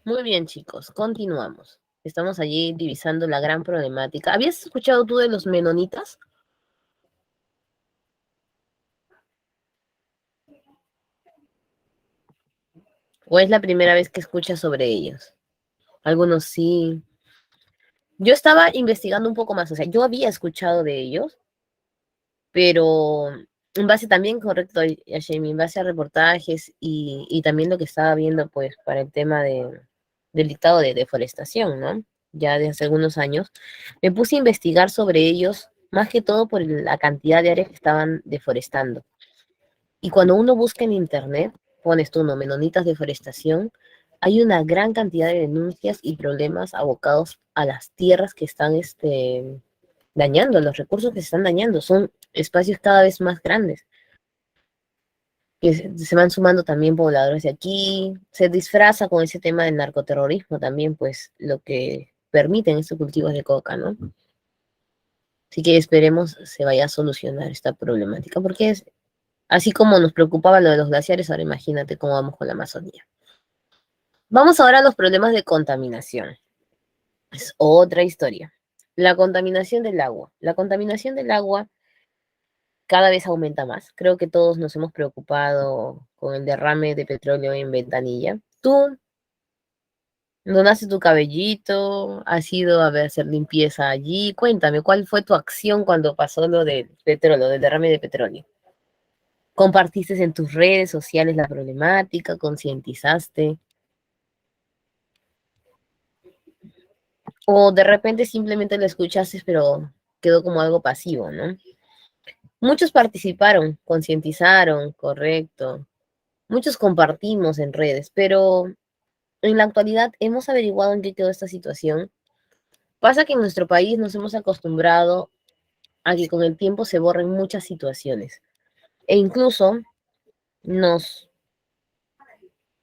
Muy bien, chicos, continuamos. Estamos allí divisando la gran problemática. ¿Habías escuchado tú de los menonitas? ¿O es la primera vez que escuchas sobre ellos? Algunos sí. Yo estaba investigando un poco más, o sea, yo había escuchado de ellos, pero en base también, correcto, Jamie, en base a reportajes y también lo que estaba viendo, pues, para el tema del dictado de deforestación, ¿no? Ya de hace algunos años, me puse a investigar sobre ellos, más que todo por la cantidad de áreas que estaban deforestando. Y cuando uno busca en internet, pones tú, ¿no? Menonitas deforestación, hay una gran cantidad de denuncias y problemas abocados a las tierras que están, dañando, los recursos que se están dañando, son espacios cada vez más grandes, que se van sumando también pobladores de aquí, se disfraza con ese tema del narcoterrorismo también, pues lo que permiten estos cultivos de coca, ¿no? Así que esperemos se vaya a solucionar esta problemática, porque es así como nos preocupaba lo de los glaciares, ahora imagínate cómo vamos con la Amazonía. Vamos ahora a los problemas de contaminación. Es otra historia. La contaminación del agua. La contaminación del agua cada vez aumenta más. Creo que todos nos hemos preocupado con el derrame de petróleo en Ventanilla. Tú donaste tu cabellito, has ido a ver, hacer limpieza allí. Cuéntame, ¿cuál fue tu acción cuando pasó lo del petróleo, del derrame de petróleo? ¿Compartiste en tus redes sociales la problemática? ¿Concientizaste? ¿O de repente simplemente lo escuchaste, pero quedó como algo pasivo, ¿no? Muchos participaron, concientizaron, correcto. Muchos compartimos en redes, pero en la actualidad hemos averiguado en qué quedó esta situación. Pasa que en nuestro país nos hemos acostumbrado a que con el tiempo se borren muchas situaciones. E incluso nos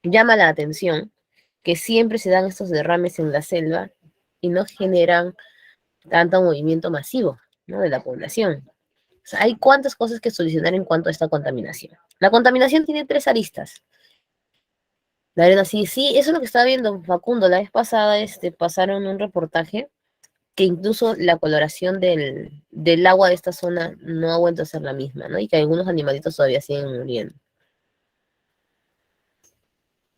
llama la atención que siempre se dan estos derrames en la selva y no generan tanto movimiento masivo, ¿no? De la población. O sea, hay cuantas cosas que solucionar en cuanto a esta contaminación. La contaminación tiene tres aristas. La arena, sí, sí, eso es lo que estaba viendo Facundo. La vez pasada pasaron un reportaje que incluso la coloración del agua de esta zona no ha vuelto a ser la misma, ¿no? Y que algunos animalitos todavía siguen muriendo.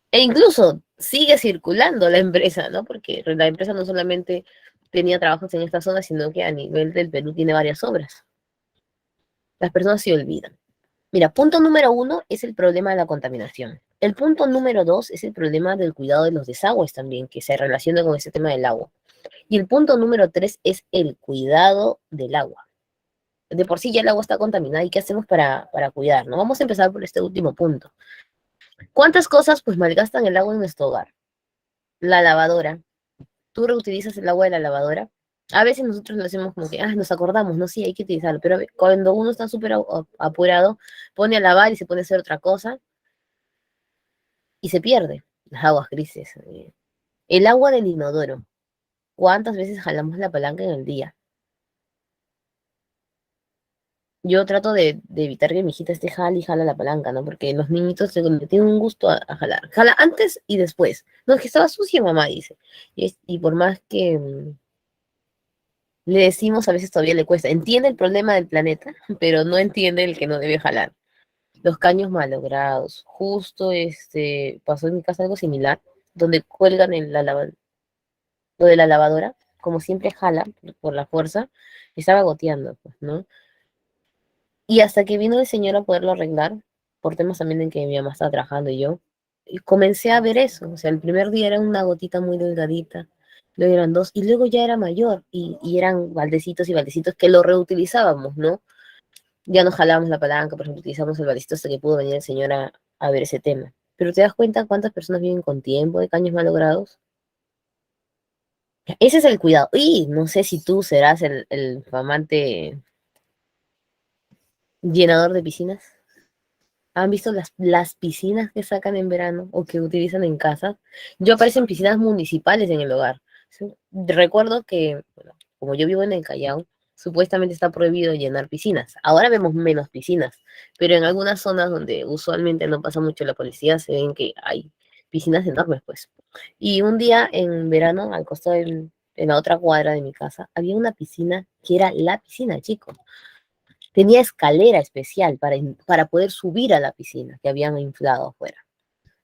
E incluso sigue circulando la empresa, ¿no? Porque la empresa no solamente tenía trabajos en esta zona, sino que a nivel del Perú tiene varias obras. Las personas se olvidan. Mira, punto número 1 es el problema de la contaminación. El punto número 2 es el problema del cuidado de los desagües también, que se relaciona con ese tema del agua. Y el punto número 3 es el cuidado del agua. De por sí ya el agua está contaminada, ¿y qué hacemos para cuidar? ¿No? Vamos a empezar por este último punto. ¿Cuántas cosas pues malgastan el agua en nuestro hogar? La lavadora. ¿Tú reutilizas el agua de la lavadora? A veces nosotros lo hacemos como que, nos acordamos, no, sí, hay que utilizarlo, pero cuando uno está súper apurado, pone a lavar y se pone a hacer otra cosa y se pierde las aguas grises. El agua del inodoro. ¿Cuántas veces jalamos la palanca en el día? Yo trato de evitar que mi hijita esté jala y jala la palanca, ¿no? Porque los niñitos tienen un gusto a jalar. Jala antes y después. No, es que estaba sucia, mamá, dice. Y por más que le decimos, a veces todavía le cuesta. Entiende el problema del planeta, pero no entiende el que no debe jalar. Los caños malogrados. Justo pasó en mi casa algo similar, donde cuelgan lo de la lavadora, como siempre jala por la fuerza, estaba goteando, pues, ¿no? Y hasta que vino el señor a poderlo arreglar, por temas también en que mi mamá estaba trabajando y comencé a ver eso. O sea, el primer día era una gotita muy delgadita, luego eran dos, y luego ya era mayor, y eran baldecitos y baldecitos que lo reutilizábamos, ¿no? Ya no jalábamos la palanca, por ejemplo, utilizamos el baldecito hasta que pudo venir el señor a ver ese tema. Pero te das cuenta cuántas personas viven con tiempo de caños malogrados. Ese es el cuidado. Y no sé si tú serás el flamante llenador de piscinas. ¿Han visto las piscinas que sacan en verano o que utilizan en casa? Yo aparecen piscinas municipales en el hogar. Sí. Recuerdo que, bueno, como yo vivo en el Callao, supuestamente está prohibido llenar piscinas. Ahora vemos menos piscinas, pero en algunas zonas donde usualmente no pasa mucho la policía, se ven que hay piscinas enormes, pues. Y un día en verano, al costado en la otra cuadra de mi casa, había una piscina que era la piscina, chicos. Tenía escalera especial para poder subir a la piscina que habían inflado afuera.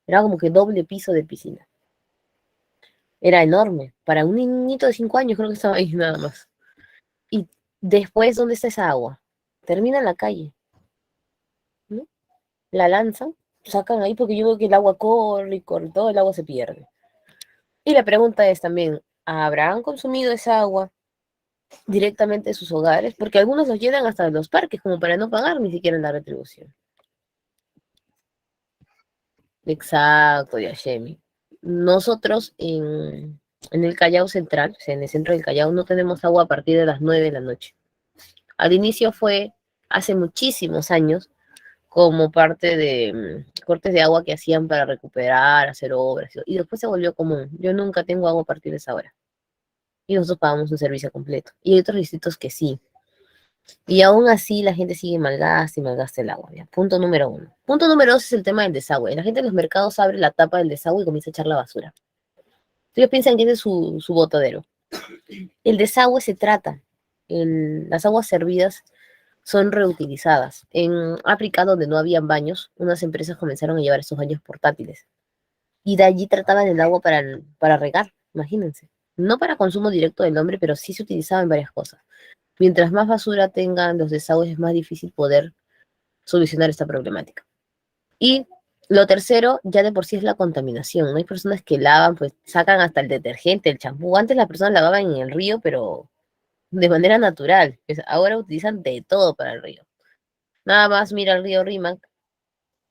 Era como que doble piso de piscina. Era enorme. Para un niñito de 5 años creo que estaba ahí nada más. Y después, ¿dónde está esa agua? termina en la calle, ¿no? La lanzan, sacan ahí porque yo veo que el agua corre y corre, todo el agua se pierde. Y la pregunta es también, ¿habrán consumido esa agua directamente de sus hogares? Porque algunos los llenan hasta los parques como para no pagar ni siquiera la retribución. Exacto, Yashemi. Nosotros en el Callao Central, o sea, en el centro del Callao, no tenemos agua a partir de las 9 de la noche. Al inicio fue hace muchísimos años como parte de cortes de agua que hacían para recuperar, hacer obras, y después se volvió común. Yo nunca tengo agua a partir de esa hora. Y nosotros pagamos un servicio completo. Y hay otros distritos que sí. Y aún así la gente sigue malgasta y malgasta el agua. ¿Ya? Punto número 1. Punto número 2 es el tema del desagüe. La gente en los mercados abre la tapa del desagüe y comienza a echar la basura. Ellos piensan que ese es su botadero. El desagüe se trata. Las aguas servidas son reutilizadas. En África, donde no habían baños, unas empresas comenzaron a llevar esos baños portátiles. Y de allí trataban el agua para regar, imagínense. No para consumo directo del hombre, pero sí se utilizaba en varias cosas. Mientras más basura tengan los desagües, es más difícil poder solucionar esta problemática. Y lo tercero, ya de por sí es la contaminación. ¿No? Hay personas que lavan, pues sacan hasta el detergente, el champú. Antes las personas lavaban en el río, pero de manera natural. Pues ahora utilizan de todo para el río. Nada más mira el río Rímac.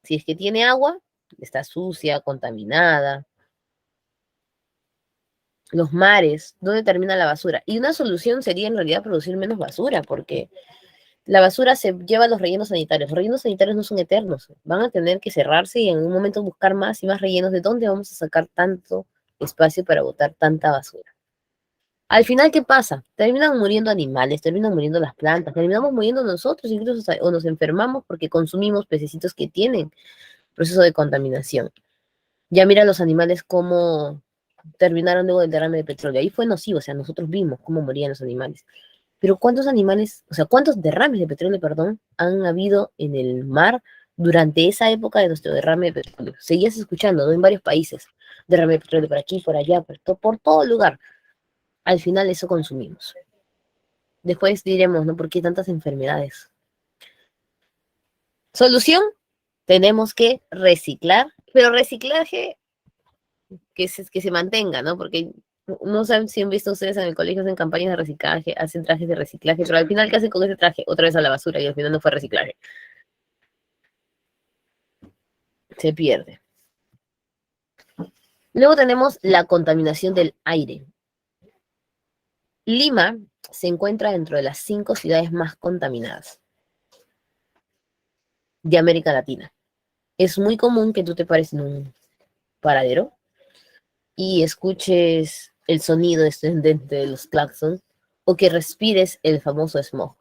Si es que tiene agua, está sucia, contaminada. Los mares, ¿dónde termina la basura? Y una solución sería en realidad producir menos basura, porque la basura se lleva a los rellenos sanitarios. Los rellenos sanitarios no son eternos, van a tener que cerrarse y en un momento buscar más y más rellenos. ¿De dónde vamos a sacar tanto espacio para botar tanta basura? Al final, ¿qué pasa? Terminan muriendo animales, terminan muriendo las plantas, terminamos muriendo nosotros, incluso o nos enfermamos porque consumimos pececitos que tienen proceso de contaminación. Ya mira los animales cómo terminaron luego del derrame de petróleo. Ahí fue nocivo, o sea, nosotros vimos cómo morían los animales. Pero ¿cuántos animales, o sea, cuántos derrames de petróleo, perdón, han habido en el mar durante esa época de nuestro derrame de petróleo? Seguías escuchando, ¿no? En varios países. Derrame de petróleo por aquí, por allá, por todo lugar. Al final eso consumimos. Después diremos, ¿no? ¿Por qué tantas enfermedades? Solución, tenemos que reciclar, pero reciclaje que se mantenga, ¿no? Porque no saben si han visto ustedes en el colegio, hacen campañas de reciclaje, hacen trajes de reciclaje, pero al final, ¿qué hacen con ese traje? Otra vez a la basura y al final no fue reciclaje. Se pierde. Luego tenemos la contaminación del aire. Lima se encuentra dentro de las 5 ciudades más contaminadas de América Latina. Es muy común que tú te pares en un paradero y escuches el sonido estridente de los claxons o que respires el famoso smog.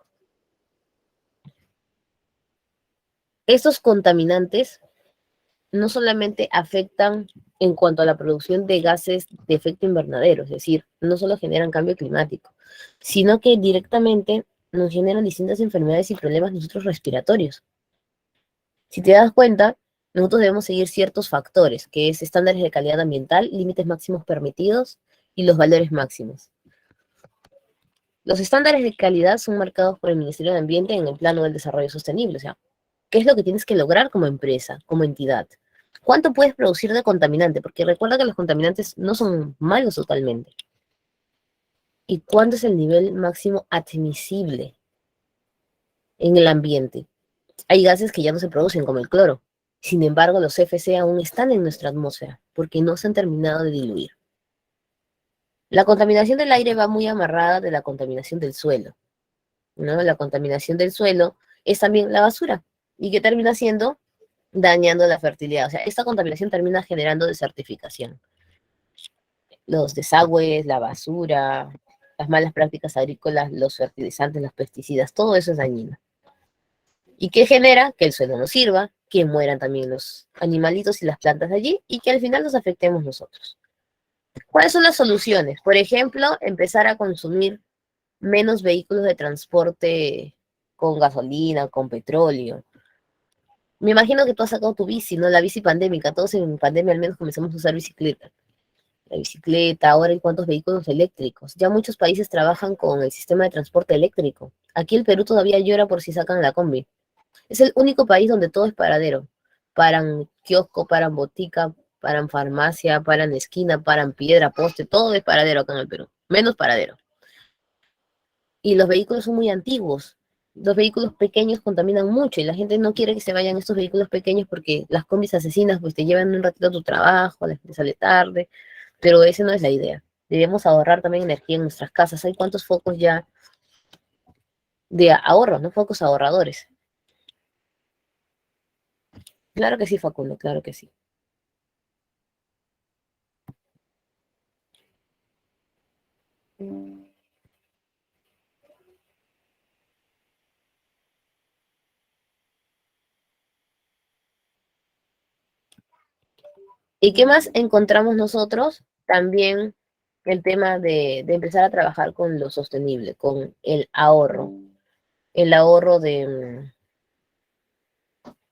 Estos contaminantes no solamente afectan en cuanto a la producción de gases de efecto invernadero, es decir, no solo generan cambio climático, sino que directamente nos generan distintas enfermedades y problemas nosotros respiratorios. Si te das cuenta, nosotros debemos seguir ciertos factores, que es estándares de calidad ambiental, límites máximos permitidos y los valores máximos. Los estándares de calidad son marcados por el Ministerio de Ambiente en el Plano del Desarrollo Sostenible, o sea, ¿qué es lo que tienes que lograr como empresa, como entidad? ¿Cuánto puedes producir de contaminante? Porque recuerda que los contaminantes no son malos totalmente. ¿Y cuánto es el nivel máximo admisible en el ambiente? Hay gases que ya no se producen, como el cloro. Sin embargo, los CFC aún están en nuestra atmósfera porque no se han terminado de diluir. La contaminación del aire va muy amarrada de la contaminación del suelo, ¿no? La contaminación del suelo es también la basura. ¿Y qué termina haciendo? Dañando la fertilidad. O sea, esta contaminación termina generando desertificación. Los desagües, la basura, las malas prácticas agrícolas, los fertilizantes, los pesticidas, todo eso es dañino. ¿Y qué genera? Que el suelo no sirva, que mueran también los animalitos y las plantas de allí y que al final nos afectemos nosotros. ¿Cuáles son las soluciones? Por ejemplo, empezar a consumir menos vehículos de transporte con gasolina, con petróleo. Me imagino que tú has sacado tu bici, ¿no? La bici pandémica. Todos en pandemia al menos comenzamos a usar bicicleta. la bicicleta, ahora hay cuántos vehículos eléctricos. Ya muchos países trabajan con el sistema de transporte eléctrico. Aquí el Perú todavía llora por si sacan la combi. Es el único país donde todo es paradero. Paran kiosco, paran botica, paran farmacia, paran esquina, paran piedra, poste, todo es paradero acá en el Perú, menos paradero. Y los vehículos son muy antiguos. Los vehículos pequeños contaminan mucho y la gente no quiere que se vayan estos vehículos pequeños porque las combis asesinas pues te llevan un ratito a tu trabajo, la gente sale tarde, pero esa no es la idea. Debemos ahorrar también energía en nuestras casas. Hay cuántos focos ya de ahorro, ¿no? Focos ahorradores. Claro que sí, Facundo, claro que sí. ¿Y qué más encontramos nosotros? También el tema de empezar a trabajar con lo sostenible, con el ahorro de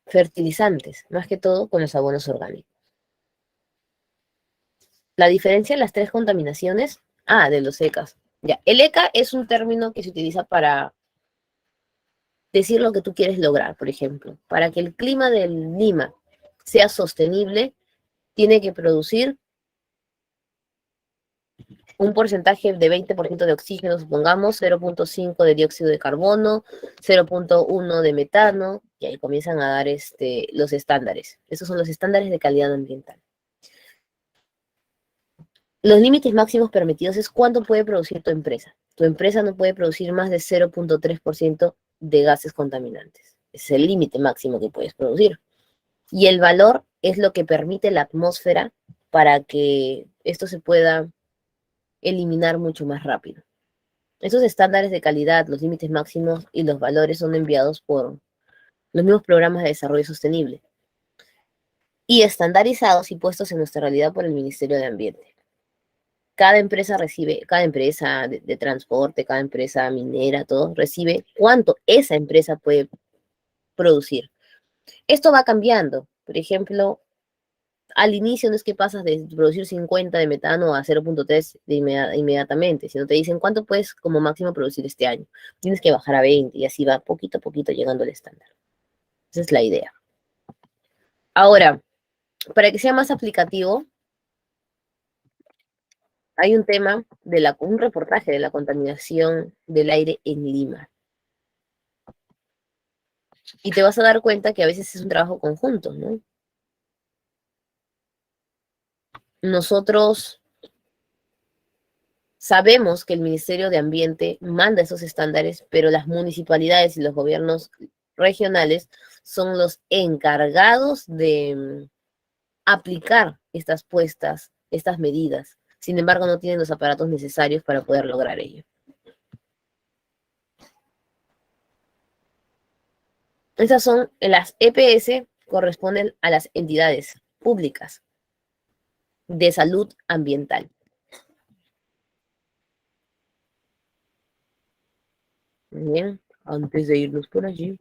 fertilizantes, más que todo con los abonos orgánicos. La diferencia en las tres contaminaciones, de los ECAs. Ya, el ECA es un término que se utiliza para decir lo que tú quieres lograr, por ejemplo. Para que el clima del Lima sea sostenible, tiene que producir un porcentaje de 20% de oxígeno, supongamos, 0.5 de dióxido de carbono, 0.1 de metano, y ahí comienzan a dar los estándares. Esos son los estándares de calidad ambiental. Los límites máximos permitidos es cuánto puede producir tu empresa. Tu empresa no puede producir más de 0.3% de gases contaminantes. Es el límite máximo que puedes producir. Y el valor es lo que permite la atmósfera para que esto se pueda eliminar mucho más rápido. Esos estándares de calidad, los límites máximos y los valores son enviados por los mismos programas de desarrollo sostenible y estandarizados y puestos en nuestra realidad por el Ministerio de Ambiente. Cada empresa de transporte, cada empresa minera, todo recibe cuánto esa empresa puede producir. Esto va cambiando. Por ejemplo, al inicio no es que pasas de producir 50 de metano a 0.3 inmediatamente, sino te dicen cuánto puedes como máximo producir este año. Tienes que bajar a 20 y así va poquito a poquito llegando al estándar. Esa es la idea. Ahora, para que sea más aplicativo, hay un tema un reportaje de la contaminación del aire en Lima. Y te vas a dar cuenta que a veces es un trabajo conjunto, ¿no? Nosotros sabemos que el Ministerio de Ambiente manda esos estándares, pero las municipalidades y los gobiernos regionales son los encargados de aplicar estas medidas. Sin embargo, no tienen los aparatos necesarios para poder lograr ello. Esas son las EPS, corresponden a las entidades públicas de salud ambiental. Bien, antes de irnos por allí,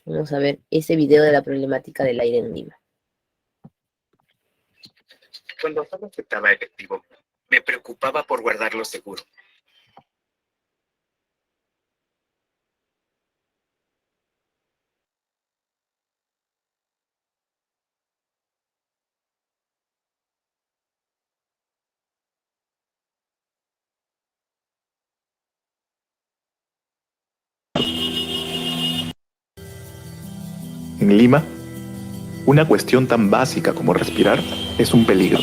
vamos a ver ese video de la problemática del aire en Lima.
Cuando todo afectaba efectivo, me preocupaba por guardarlo seguro.
En Lima, una cuestión tan básica como respirar es un peligro.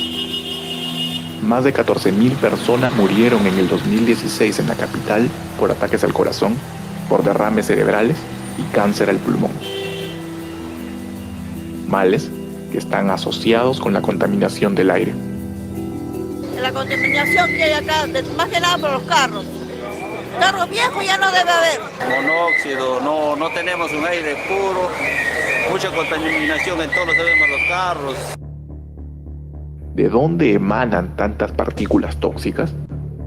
Más de 14.000 personas murieron en el 2016 en la capital por ataques al corazón, por derrames cerebrales y cáncer al pulmón. Males que están asociados con la contaminación del aire.
La contaminación que hay acá, más que nada por los carros. Carros viejos ya no debe haber.
Monóxido, no tenemos un aire puro, mucha contaminación en todos los carros.
¿De dónde emanan tantas partículas tóxicas?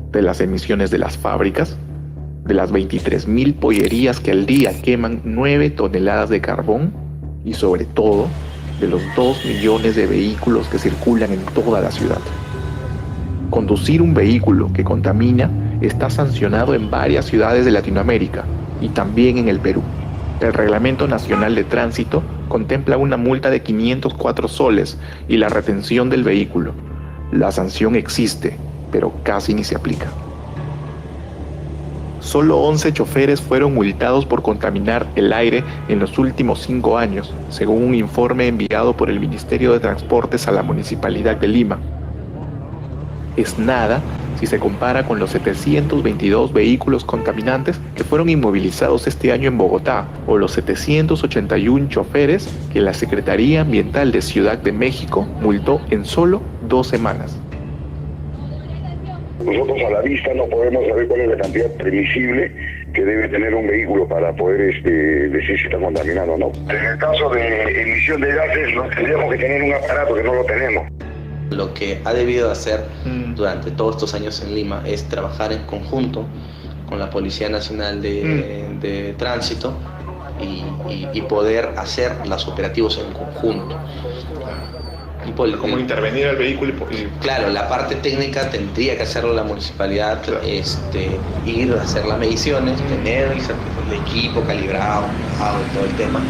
¿De las emisiones de las fábricas? ¿De las 23.000 pollerías que al día queman 9 toneladas de carbón? Y sobre todo, de los 2 millones de vehículos que circulan en toda la ciudad. Conducir un vehículo que contamina está sancionado en varias ciudades de Latinoamérica y también en el Perú. El Reglamento Nacional de Tránsito contempla una multa de 504 soles y la retención del vehículo. La sanción existe, pero casi ni se aplica. Solo 11 choferes fueron multados por contaminar el aire en los últimos 5 años, según un informe enviado por el Ministerio de Transportes a la Municipalidad de Lima. Es nada si se compara con los 722 vehículos contaminantes que fueron inmovilizados este año en Bogotá, o los 781 choferes que la Secretaría Ambiental de Ciudad de México multó en solo 2 semanas.
Nosotros a la vista no podemos saber cuál es la cantidad permisible que debe tener un vehículo para poder decir si está contaminado o no. En el caso de emisión de gases, tendríamos que tener un aparato que no lo tenemos.
Lo que ha debido hacer durante todos estos años en Lima es trabajar en conjunto con la Policía Nacional de Tránsito y poder hacer los operativos en conjunto.
¿Cómo intervenir al vehículo?
Claro, la parte técnica tendría que hacerlo la municipalidad, claro. Ir a hacer las mediciones, tener el equipo calibrado, todo el tema.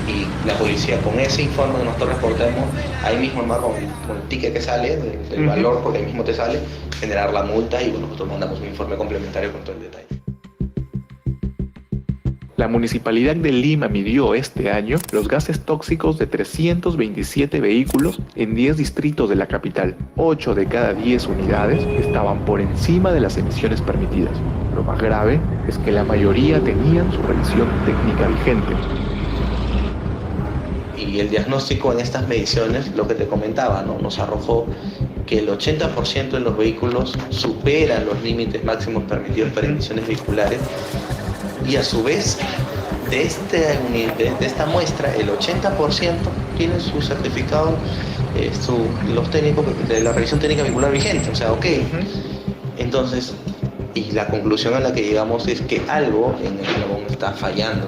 Y la policía, con ese informe que nosotros reportemos, ahí mismo con el ticket que sale, del valor, porque ahí mismo te sale, generar la multa y bueno, nosotros mandamos un informe complementario con todo el detalle.
La Municipalidad de Lima midió este año los gases tóxicos de 327 vehículos en 10 distritos de la capital. 8 de cada 10 unidades estaban por encima de las emisiones permitidas. Lo más grave es que la mayoría tenían su revisión técnica vigente.
Y el diagnóstico en estas mediciones, lo que te comentaba, ¿no? Nos arrojó que el 80% de los vehículos superan los límites máximos permitidos para emisiones vehiculares y a su vez de esta muestra el 80% tiene su certificado, los técnicos de la revisión técnica vehicular vigente, o sea, ok. Entonces, y la conclusión a la que llegamos es que algo en el eslabón está fallando.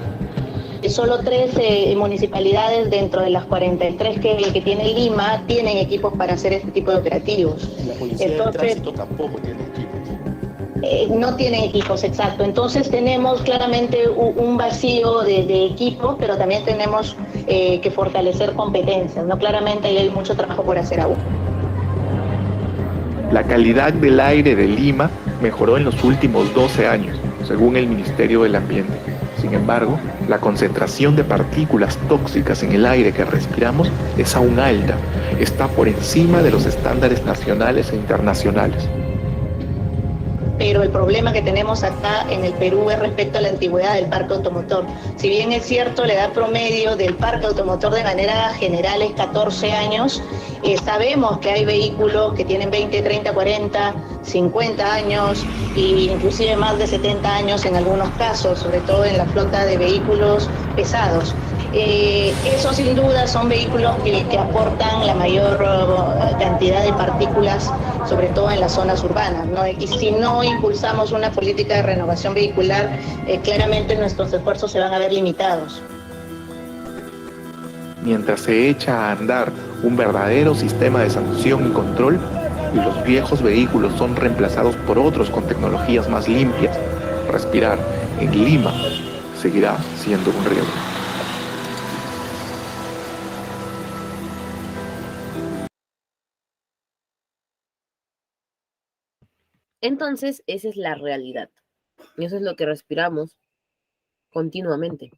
Solo 13 municipalidades dentro de las 43 que tiene Lima tienen equipos para hacer este tipo de operativos.
La Policía de Tránsito tampoco tiene equipos.
No tienen equipos, exacto. Entonces tenemos claramente un vacío de equipos, pero también tenemos que fortalecer competencias, ¿no? Claramente hay mucho trabajo por hacer aún.
La calidad del aire de Lima mejoró en los últimos 12 años, según el Ministerio del Ambiente. Sin embargo, la concentración de partículas tóxicas en el aire que respiramos es aún alta. Está por encima de los estándares nacionales e internacionales.
Pero el problema que tenemos acá en el Perú es respecto a la antigüedad del parque automotor. Si bien es cierto, la edad promedio del parque automotor de manera general es 14 años, sabemos que hay vehículos que tienen 20, 30, 40, 50 años e inclusive más de 70 años en algunos casos, sobre todo en la flota de vehículos pesados. Esos sin duda son vehículos que aportan la mayor cantidad de partículas, sobre todo en las zonas urbanas, ¿no? Y si no impulsamos una política de renovación vehicular, claramente nuestros esfuerzos se van a ver limitados.
Mientras se echa a andar un verdadero sistema de sanción y control, y los viejos vehículos son reemplazados por otros con tecnologías más limpias, respirar en Lima seguirá siendo un riesgo.
Entonces, esa es la realidad. Y eso es lo que respiramos continuamente.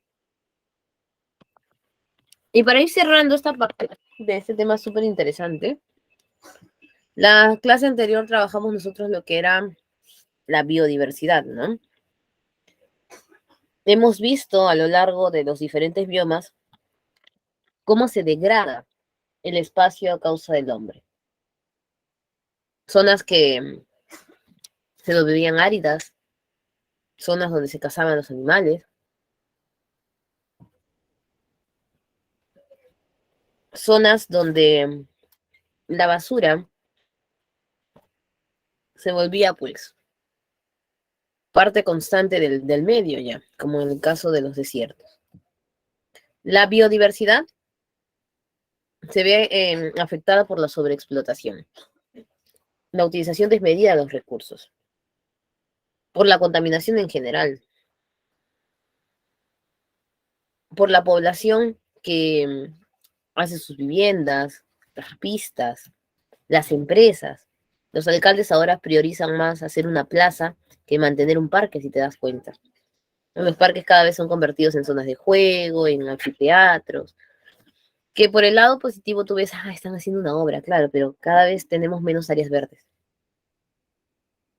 Y para ir cerrando esta parte de este tema súper interesante, la clase anterior trabajamos nosotros lo que era la biodiversidad, ¿no? Hemos visto a lo largo de los diferentes biomas cómo se degrada el espacio a causa del hombre. Zonas que se lo vivían áridas, zonas donde se cazaban los animales, zonas donde la basura se volvía pues parte constante del medio ya, como en el caso de los desiertos. La biodiversidad se ve afectada por la sobreexplotación, la utilización desmedida de los recursos, por la contaminación en general, por la población que hace sus viviendas, las pistas, las empresas. Los alcaldes ahora priorizan más hacer una plaza que mantener un parque, si te das cuenta. Los parques cada vez son convertidos en zonas de juego, en anfiteatros, que por el lado positivo tú ves, están haciendo una obra, claro, pero cada vez tenemos menos áreas verdes.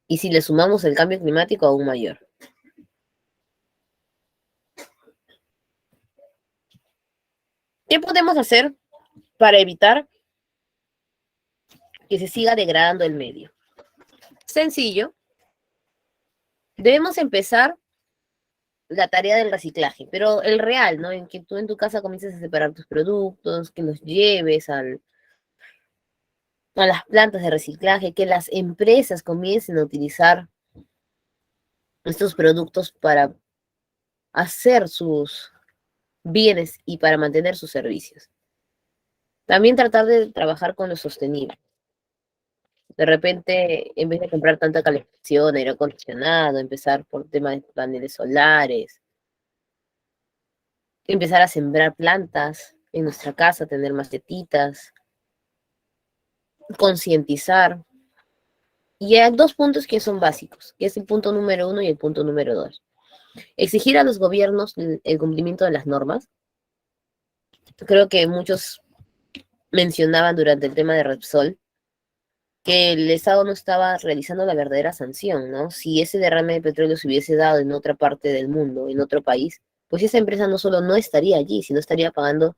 Y si le sumamos el cambio climático, aún mayor. ¿Qué podemos hacer para evitar que se siga degradando el medio? Sencillo. Debemos empezar la tarea del reciclaje, pero el real, ¿no? En que tú en tu casa comiences a separar tus productos, que los lleves a las plantas de reciclaje, que las empresas comiencen a utilizar estos productos para hacer sus bienes y para mantener sus servicios. También tratar de trabajar con lo sostenible. De repente, en vez de comprar tanta calefacción, aire acondicionado, empezar por temas de paneles solares, empezar a sembrar plantas en nuestra casa, tener macetitas, concientizar. Y hay dos puntos que son básicos, que es el punto número 1 y el punto número 2. Exigir a los gobiernos el cumplimiento de las normas. Creo que muchos mencionaban durante el tema de Repsol que el Estado no estaba realizando la verdadera sanción, ¿no? Si ese derrame de petróleo se hubiese dado en otra parte del mundo, en otro país, pues esa empresa no solo no estaría allí, sino estaría pagando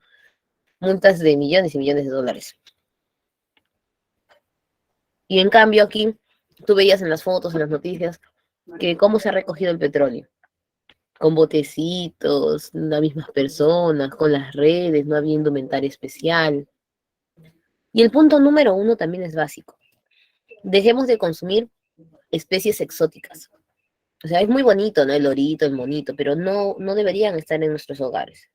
multas de millones y millones de dólares. Y en cambio aquí, tú veías en las fotos, en las noticias, que cómo se ha recogido el petróleo. Con botecitos, las mismas personas, con las redes, no había indumentaria especial. Y el punto número 1 también es básico. Dejemos de consumir especies exóticas. O sea, es muy bonito, ¿no? El lorito, el monito, pero no deberían estar en nuestros hogares.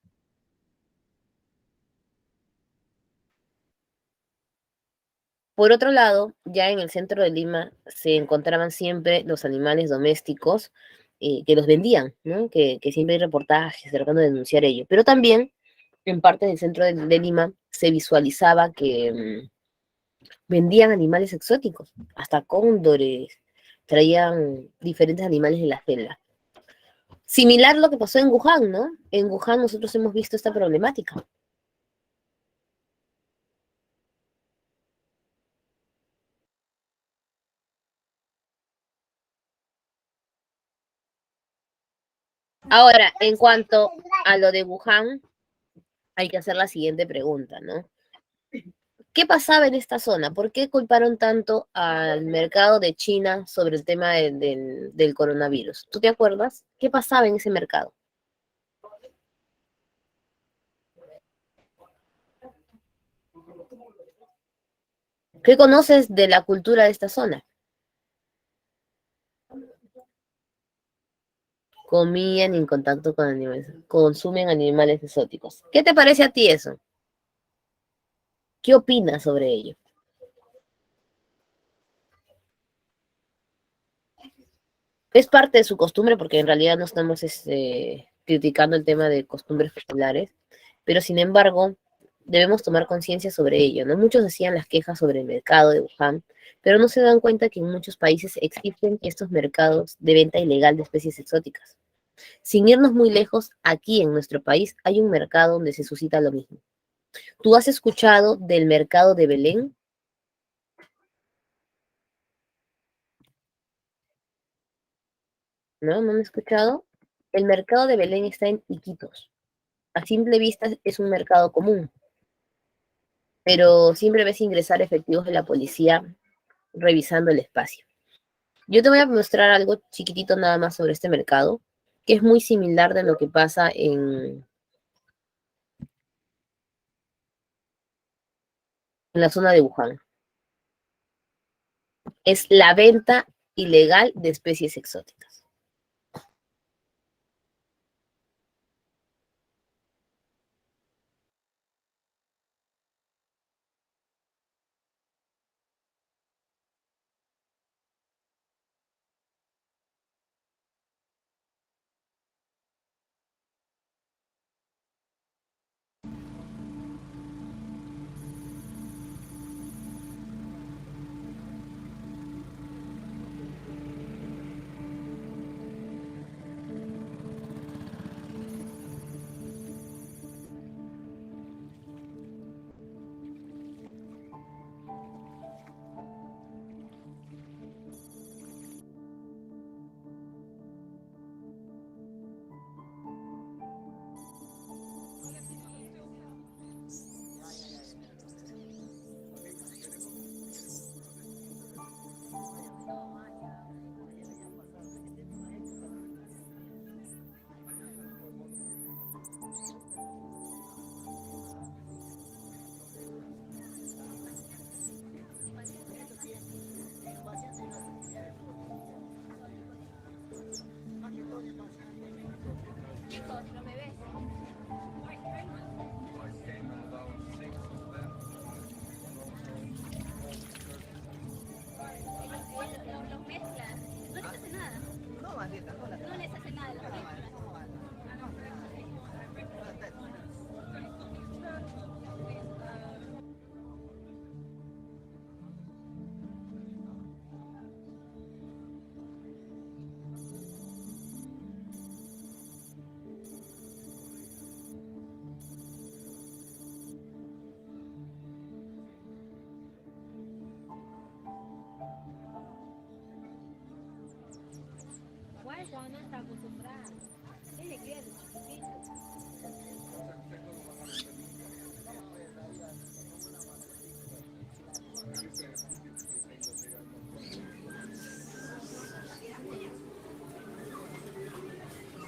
Por otro lado, ya en el centro de Lima se encontraban siempre los animales domésticos que los vendían, ¿no? Que siempre hay reportajes tratando de denunciar ello. Pero también en parte del centro de Lima se visualizaba que vendían animales exóticos, hasta cóndores, traían diferentes animales de la selva. Similar a lo que pasó en Wuhan, ¿no? En Wuhan nosotros hemos visto esta problemática. Ahora, en cuanto a lo de Wuhan, hay que hacer la siguiente pregunta, ¿no? ¿Qué pasaba en esta zona? ¿Por qué culparon tanto al mercado de China sobre el tema del coronavirus? ¿Tú te acuerdas? ¿Qué pasaba en ese mercado? ¿Qué conoces de la cultura de esta zona? Comían en contacto con animales, consumen animales exóticos. ¿Qué te parece a ti eso? ¿Qué opinas sobre ello? Es parte de su costumbre, porque en realidad no estamos criticando el tema de costumbres populares, pero sin embargo, debemos tomar conciencia sobre ello, ¿no? Muchos hacían las quejas sobre el mercado de Wuhan, pero no se dan cuenta que en muchos países existen estos mercados de venta ilegal de especies exóticas. Sin irnos muy lejos, aquí en nuestro país hay un mercado donde se suscita lo mismo. ¿Tú has escuchado del mercado de Belén? ¿No? ¿No han escuchado? El mercado de Belén está en Iquitos. A simple vista es un mercado común, pero siempre ves ingresar efectivos de la policía revisando el espacio. Yo te voy a mostrar algo chiquitito nada más sobre este mercado, que es muy similar de lo que pasa en la zona de Wuhan. Es la venta ilegal de especies exóticas.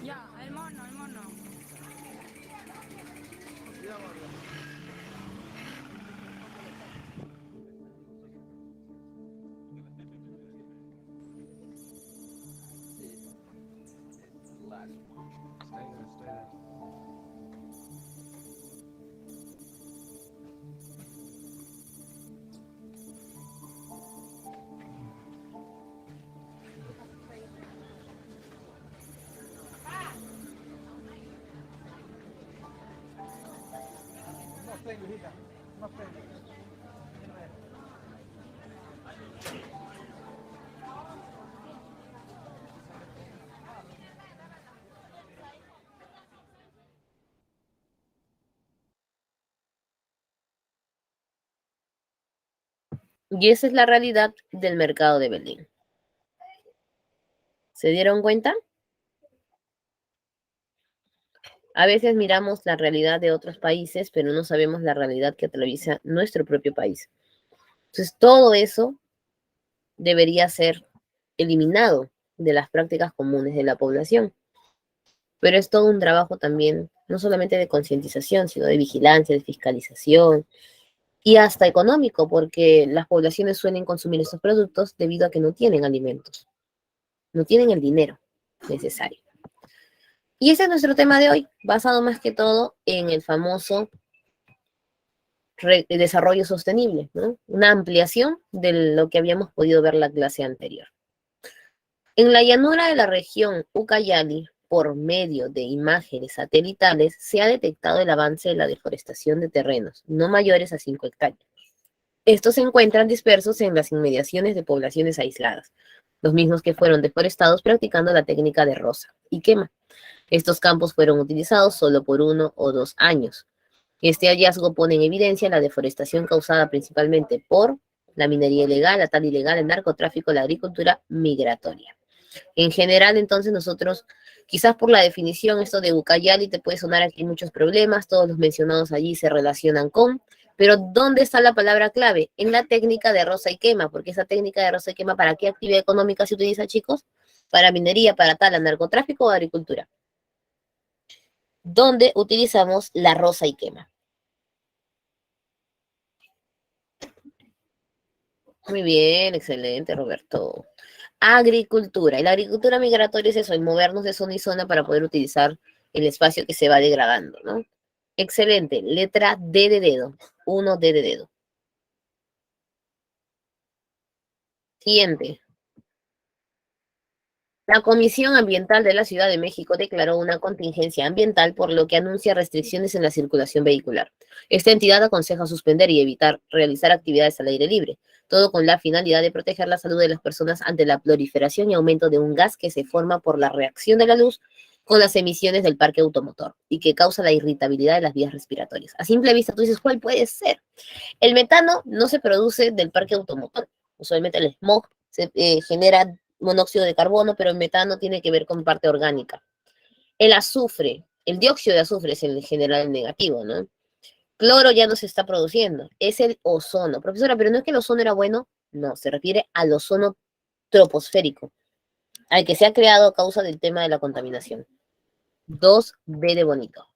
Ya, el mono, el mono.
Y esa es la realidad del mercado de Belén. ¿Se dieron cuenta? A veces miramos la realidad de otros países, pero no sabemos la realidad que atraviesa nuestro propio país. Entonces, todo eso debería ser eliminado de las prácticas comunes de la población. Pero es todo un trabajo también, no solamente de concientización, sino de vigilancia, de fiscalización y hasta económico, porque las poblaciones suelen consumir estos productos debido a que no tienen alimentos, no tienen el dinero necesario. Y ese es nuestro tema de hoy, basado más que todo en el famoso desarrollo sostenible, ¿no? Una ampliación de lo que habíamos podido ver la clase anterior. En la llanura de la región Ucayali, por medio de imágenes satelitales, se ha detectado el avance de la deforestación de terrenos, no mayores a 5 hectáreas. Estos se encuentran dispersos en las inmediaciones de poblaciones aisladas, los mismos que fueron deforestados practicando la técnica de roza y quema. Estos campos fueron utilizados solo por 1 o 2 años. Este hallazgo pone en evidencia la deforestación causada principalmente por la minería ilegal, la tala ilegal, el narcotráfico, la agricultura migratoria. En general, entonces, nosotros, quizás por la definición, esto de Ucayali te puede sonar aquí muchos problemas, todos los mencionados allí se relacionan con, pero ¿dónde está la palabra clave? En la técnica de roza y quema, porque esa técnica de roza y quema, ¿para qué actividad económica se utiliza, chicos? Para minería, para tala, narcotráfico o agricultura. ¿Dónde utilizamos la roza y quema? Muy bien, excelente, Roberto. Agricultura. Y la agricultura migratoria es eso, el movernos de zona y zona para poder utilizar el espacio que se va degradando, ¿no? Excelente. Letra D de dedo. 1D de dedo. Siguiente. La Comisión Ambiental de la Ciudad de México declaró una contingencia ambiental, por lo que anuncia restricciones en la circulación vehicular. Esta entidad aconseja suspender y evitar realizar actividades al aire libre, todo con la finalidad de proteger la salud de las personas ante la proliferación y aumento de un gas que se forma por la reacción de la luz con las emisiones del parque automotor y que causa la irritabilidad de las vías respiratorias. A simple vista tú dices, ¿cuál puede ser? El metano no se produce del parque automotor. Usualmente el smog se genera monóxido de carbono, pero el metano tiene que ver con parte orgánica. El azufre, el dióxido de azufre es en general el negativo, ¿no? Cloro ya no se está produciendo, es el ozono. Profesora, pero no es que el ozono era bueno, no, se refiere al ozono troposférico, al que se ha creado a causa del tema de la contaminación. 2B de bonito.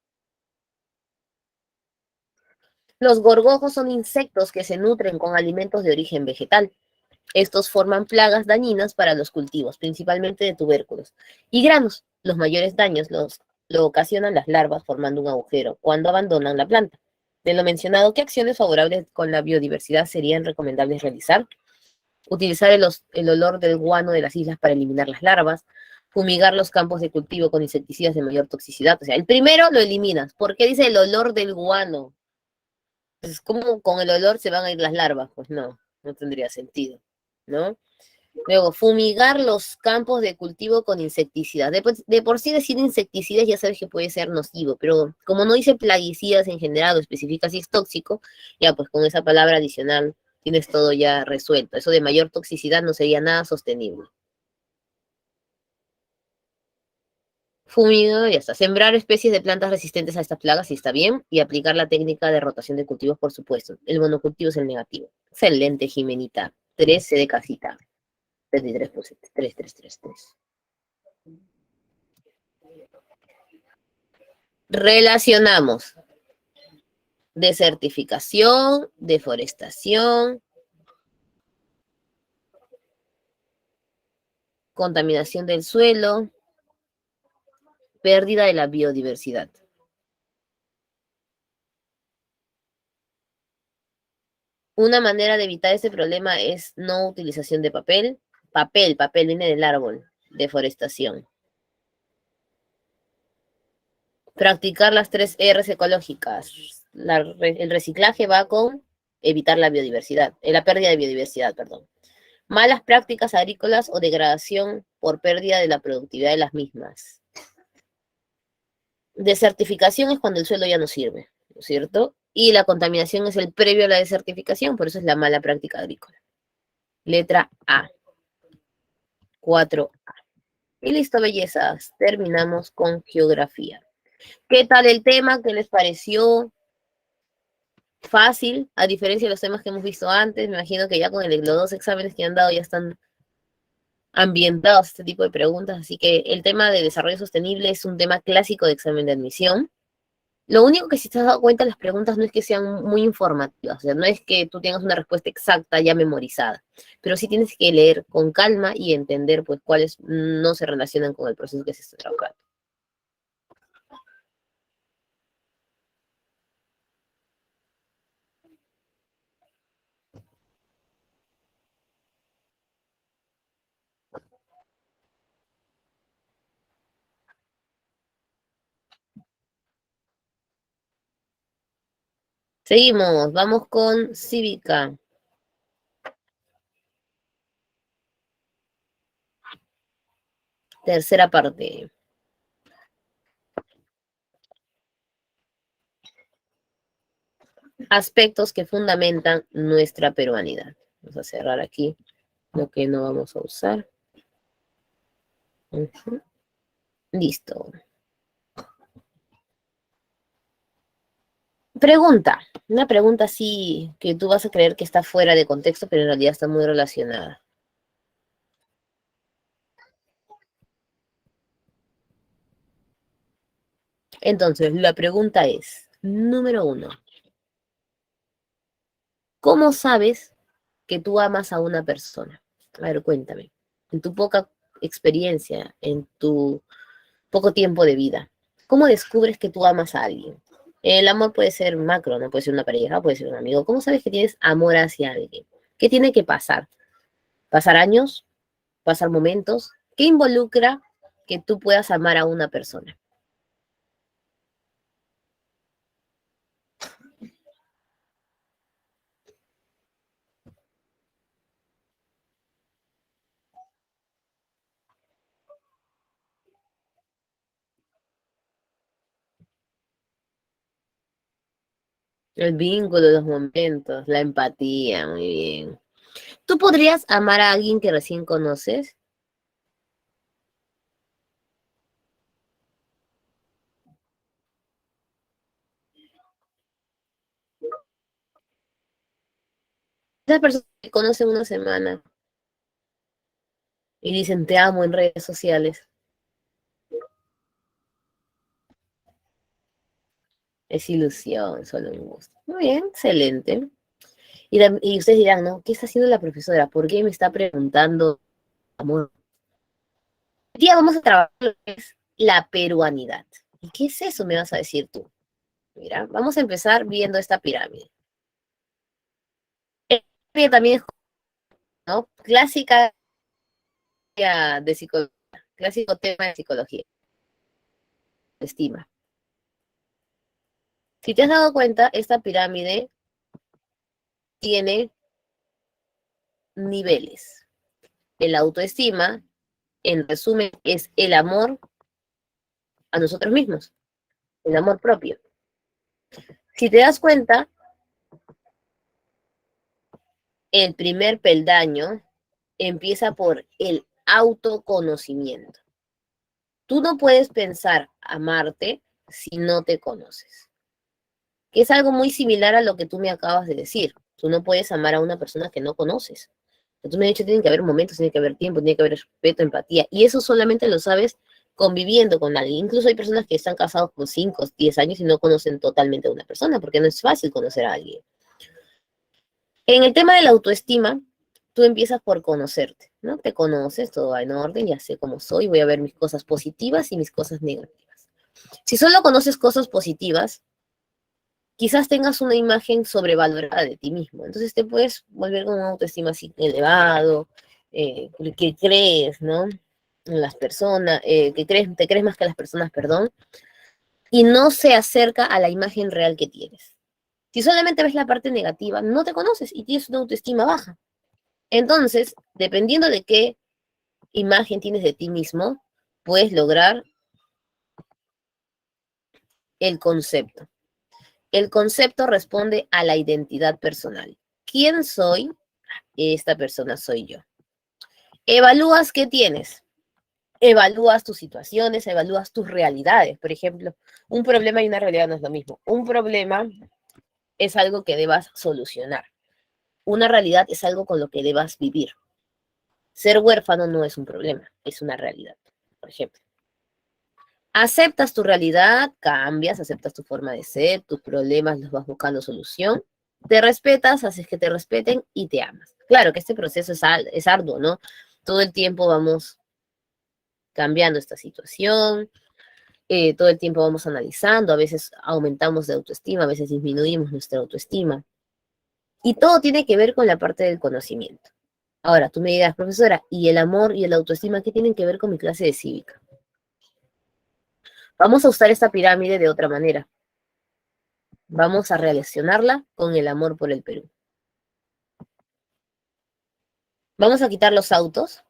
Los gorgojos son insectos que se nutren con alimentos de origen vegetal. Estos forman plagas dañinas para los cultivos, principalmente de tubérculos y granos. Los mayores daños lo ocasionan las larvas formando un agujero cuando abandonan la planta. De lo mencionado, ¿qué acciones favorables con la biodiversidad serían recomendables realizar? Utilizar el olor del guano de las islas para eliminar las larvas, Fumigar los campos de cultivo con insecticidas de mayor toxicidad. O sea, el primero lo eliminas. ¿Por qué dice el olor del guano? Entonces, ¿cómo con el olor se van a ir las larvas? Pues no, no tendría sentido, ¿no? Luego, fumigar los campos de cultivo con insecticidas. De por sí decir insecticidas ya sabes que puede ser nocivo, pero como no dice plaguicidas en general o especifica si es tóxico, ya pues con esa palabra adicional tienes todo ya resuelto. Eso de mayor toxicidad no sería nada sostenible. Fumigar, ya está. Sembrar especies de plantas resistentes a estas plagas, si está bien, y aplicar la técnica de rotación de cultivos, por supuesto. El monocultivo es el negativo. Excelente, Jimenita. 13 de casita. 33%. 3, 3, 3, 3. Relacionamos desertificación, deforestación, contaminación del suelo, pérdida de la biodiversidad. Una manera de evitar este problema es no utilización de papel. Papel viene del árbol. Deforestación. Practicar las 3 R's ecológicas. El reciclaje va con evitar la biodiversidad, la pérdida de biodiversidad, perdón. Malas prácticas agrícolas o degradación por pérdida de la productividad de las mismas. Desertificación es cuando el suelo ya no sirve, ¿no es cierto? Y la contaminación es el previo a la desertificación, por eso es la mala práctica agrícola. Letra A. 4A. Y listo, bellezas. Terminamos con geografía. ¿Qué tal el tema? ¿Qué les pareció? Fácil, a diferencia de los temas que hemos visto antes. Me imagino que ya con los 2 exámenes que han dado ya están ambientados este tipo de preguntas. Así que el tema de desarrollo sostenible es un tema clásico de examen de admisión. Lo único que si te has dado cuenta, las preguntas no es que sean muy informativas. O sea, no es que tú tengas una respuesta exacta ya memorizada. Pero sí tienes que leer con calma y entender pues cuáles no se relacionan con el proceso que se está trabajando. Seguimos, vamos con cívica. Tercera parte. Aspectos que fundamentan nuestra peruanidad. Vamos a cerrar aquí lo que no vamos a usar. Listo. Pregunta. Una pregunta así que tú vas a creer que está fuera de contexto, pero en realidad está muy relacionada. Entonces, la pregunta es, número 1. ¿Cómo sabes que tú amas a una persona? A ver, cuéntame. En tu poca experiencia, en tu poco tiempo de vida, ¿cómo descubres que tú amas a alguien? El amor puede ser macro, no puede ser una pareja, puede ser un amigo. ¿Cómo sabes que tienes amor hacia alguien? ¿Qué tiene que pasar? ¿Pasar años? ¿Pasar momentos? ¿Qué involucra que tú puedas amar a una persona? El vínculo, los momentos, la empatía, muy bien. ¿Tú podrías amar a alguien que recién conoces? Esas personas que conocen una semana y dicen te amo en redes sociales. Es ilusión, solo un gusto. Muy bien, excelente. Y ustedes dirán, ¿no? ¿Qué está haciendo la profesora? ¿Por qué me está preguntando amor? Hoy día vamos a trabajar lo que es la peruanidad. ¿Y qué es eso? Me vas a decir tú. Mira, vamos a empezar viendo esta pirámide. Esta pirámide también es, ¿no? Clásica de psicología. clásico tema de psicología. Estima. Si te has dado cuenta, esta pirámide tiene niveles. El autoestima, en resumen, es el amor a nosotros mismos, el amor propio. Si te das cuenta, el primer peldaño empieza por el autoconocimiento. Tú no puedes pensar amarte si no te conoces. Que es algo muy similar a lo que tú me acabas de decir. Tú no puedes amar a una persona que no conoces. Tú me has dicho, tiene que haber momentos, tiene que haber tiempo, tiene que haber respeto, empatía. Y eso solamente lo sabes conviviendo con alguien. Incluso hay personas que están casados con 5, 10 años y no conocen totalmente a una persona, porque no es fácil conocer a alguien. En el tema de la autoestima, tú empiezas por conocerte, ¿no? Te conoces, todo va en orden, ya sé cómo soy, voy a ver mis cosas positivas y mis cosas negativas. Si solo conoces cosas positivas, quizás tengas una imagen sobrevalorada de ti mismo. Entonces te puedes volver con una autoestima así elevado, que crees, ¿no? En las personas, te crees más que las personas, perdón, y no se acerca a la imagen real que tienes. Si solamente ves la parte negativa, no te conoces y tienes una autoestima baja. Entonces, dependiendo de qué imagen tienes de ti mismo, puedes lograr el concepto. El concepto responde a la identidad personal. ¿Quién soy? Esta persona soy yo. Evalúas qué tienes. Evalúas tus situaciones, evalúas tus realidades. Por ejemplo, un problema y una realidad no es lo mismo. Un problema es algo que debas solucionar. Una realidad es algo con lo que debas vivir. Ser huérfano no es un problema, es una realidad, por ejemplo. Aceptas tu realidad, cambias, aceptas tu forma de ser, tus problemas los vas buscando solución, te respetas, haces que te respeten y te amas. Claro que este proceso es arduo, ¿no? Todo el tiempo vamos cambiando esta situación, todo el tiempo vamos analizando, a veces aumentamos de autoestima, a veces disminuimos nuestra autoestima. Y todo tiene que ver con la parte del conocimiento. Ahora, tú me dirás, profesora, ¿y el amor y la autoestima qué tienen que ver con mi clase de cívica? Vamos a usar esta pirámide de otra manera. Vamos a relacionarla con el amor por el Perú. Vamos a quitar los autos.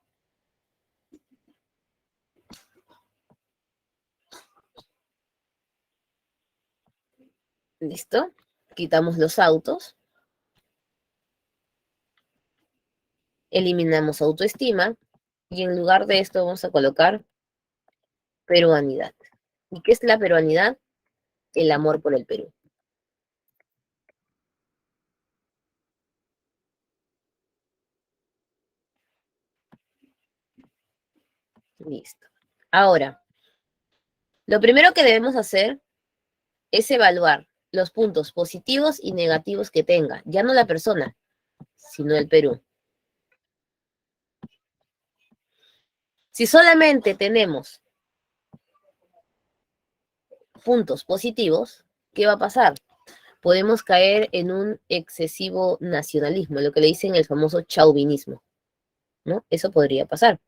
¿Listo? Quitamos los autos. Eliminamos autoestima. Y en lugar de esto vamos a colocar peruanidad. ¿Y qué es la peruanidad? El amor por el Perú. Listo. Ahora, lo primero que debemos hacer es evaluar los puntos positivos y negativos que tenga. Ya no la persona, sino el Perú. Si solamente tenemos puntos positivos, ¿qué va a pasar? Podemos caer en un excesivo nacionalismo, lo que le dicen el famoso chauvinismo, ¿no? Eso podría pasar.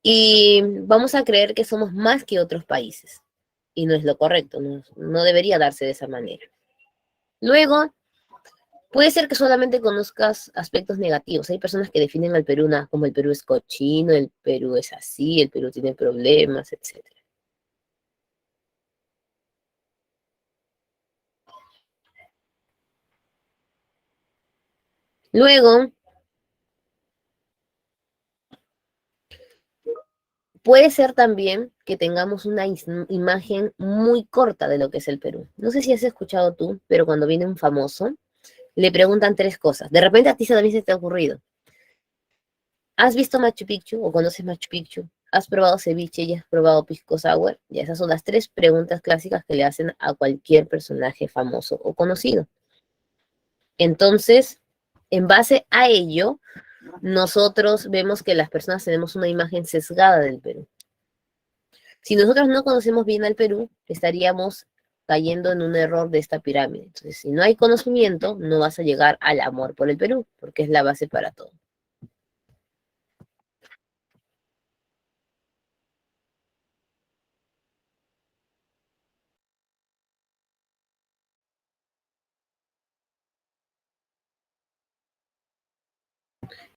Y vamos a creer que somos más que otros países. Y no es lo correcto, no debería darse de esa manera. Luego, puede ser que solamente conozcas aspectos negativos. Hay personas que definen al Perú como el Perú es cochino, el Perú es así, el Perú tiene problemas, etc. Luego, puede ser también que tengamos una imagen muy corta de lo que es el Perú. No sé si has escuchado tú, pero cuando viene un famoso, le preguntan 3 cosas. De repente a ti también se te ha ocurrido. ¿Has visto Machu Picchu o conoces Machu Picchu? ¿Has probado ceviche y has probado pisco sour? Y esas son las 3 preguntas clásicas que le hacen a cualquier personaje famoso o conocido. Entonces, en base a ello, nosotros vemos que las personas tenemos una imagen sesgada del Perú. Si nosotros no conocemos bien al Perú, estaríamos cayendo en un error de esta pirámide. Entonces, si no hay conocimiento, no vas a llegar al amor por el Perú, porque es la base para todo.